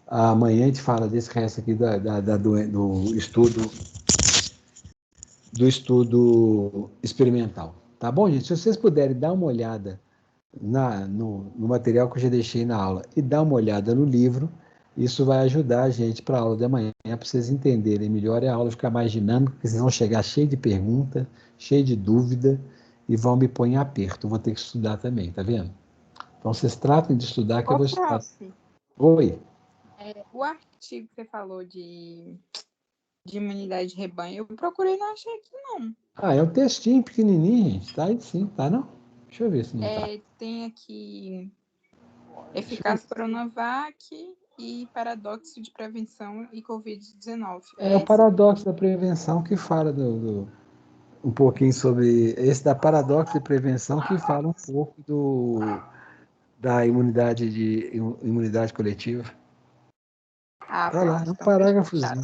Amanhã a gente fala desse resto aqui do estudo experimental. Tá bom, gente? Se vocês puderem dar uma olhada no material que eu já deixei na aula e dar uma olhada no livro, isso vai ajudar a gente para a aula de amanhã, para vocês entenderem melhor e a aula ficar mais dinâmica, porque vocês vão chegar cheio de pergunta, cheio de dúvida e vão me pôr em aperto. Eu vou ter que estudar também, tá vendo? Então, vocês tratem de estudar que eu vou estudar. Oi. O artigo que você falou de imunidade de rebanho, eu procurei e não achei aqui, não. É um textinho pequenininho, gente. Tá aí sim, tá não? Deixa eu ver se não tá. Tem aqui eficácia Coronavac e paradoxo de prevenção e Covid-19. É o paradoxo da prevenção que fala um pouquinho sobre... Esse da paradoxo de prevenção que fala um pouco da imunidade coletiva. Tá lá, é um parágrafozinho.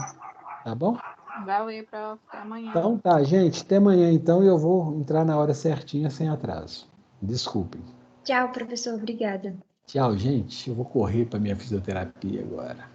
Tá bom? Vai ler para amanhã. Então tá, gente. Até amanhã, então. E eu vou entrar na hora certinha, sem atraso. Desculpem. Tchau, professor. Obrigada. Tchau, gente. Eu vou correr para minha fisioterapia agora.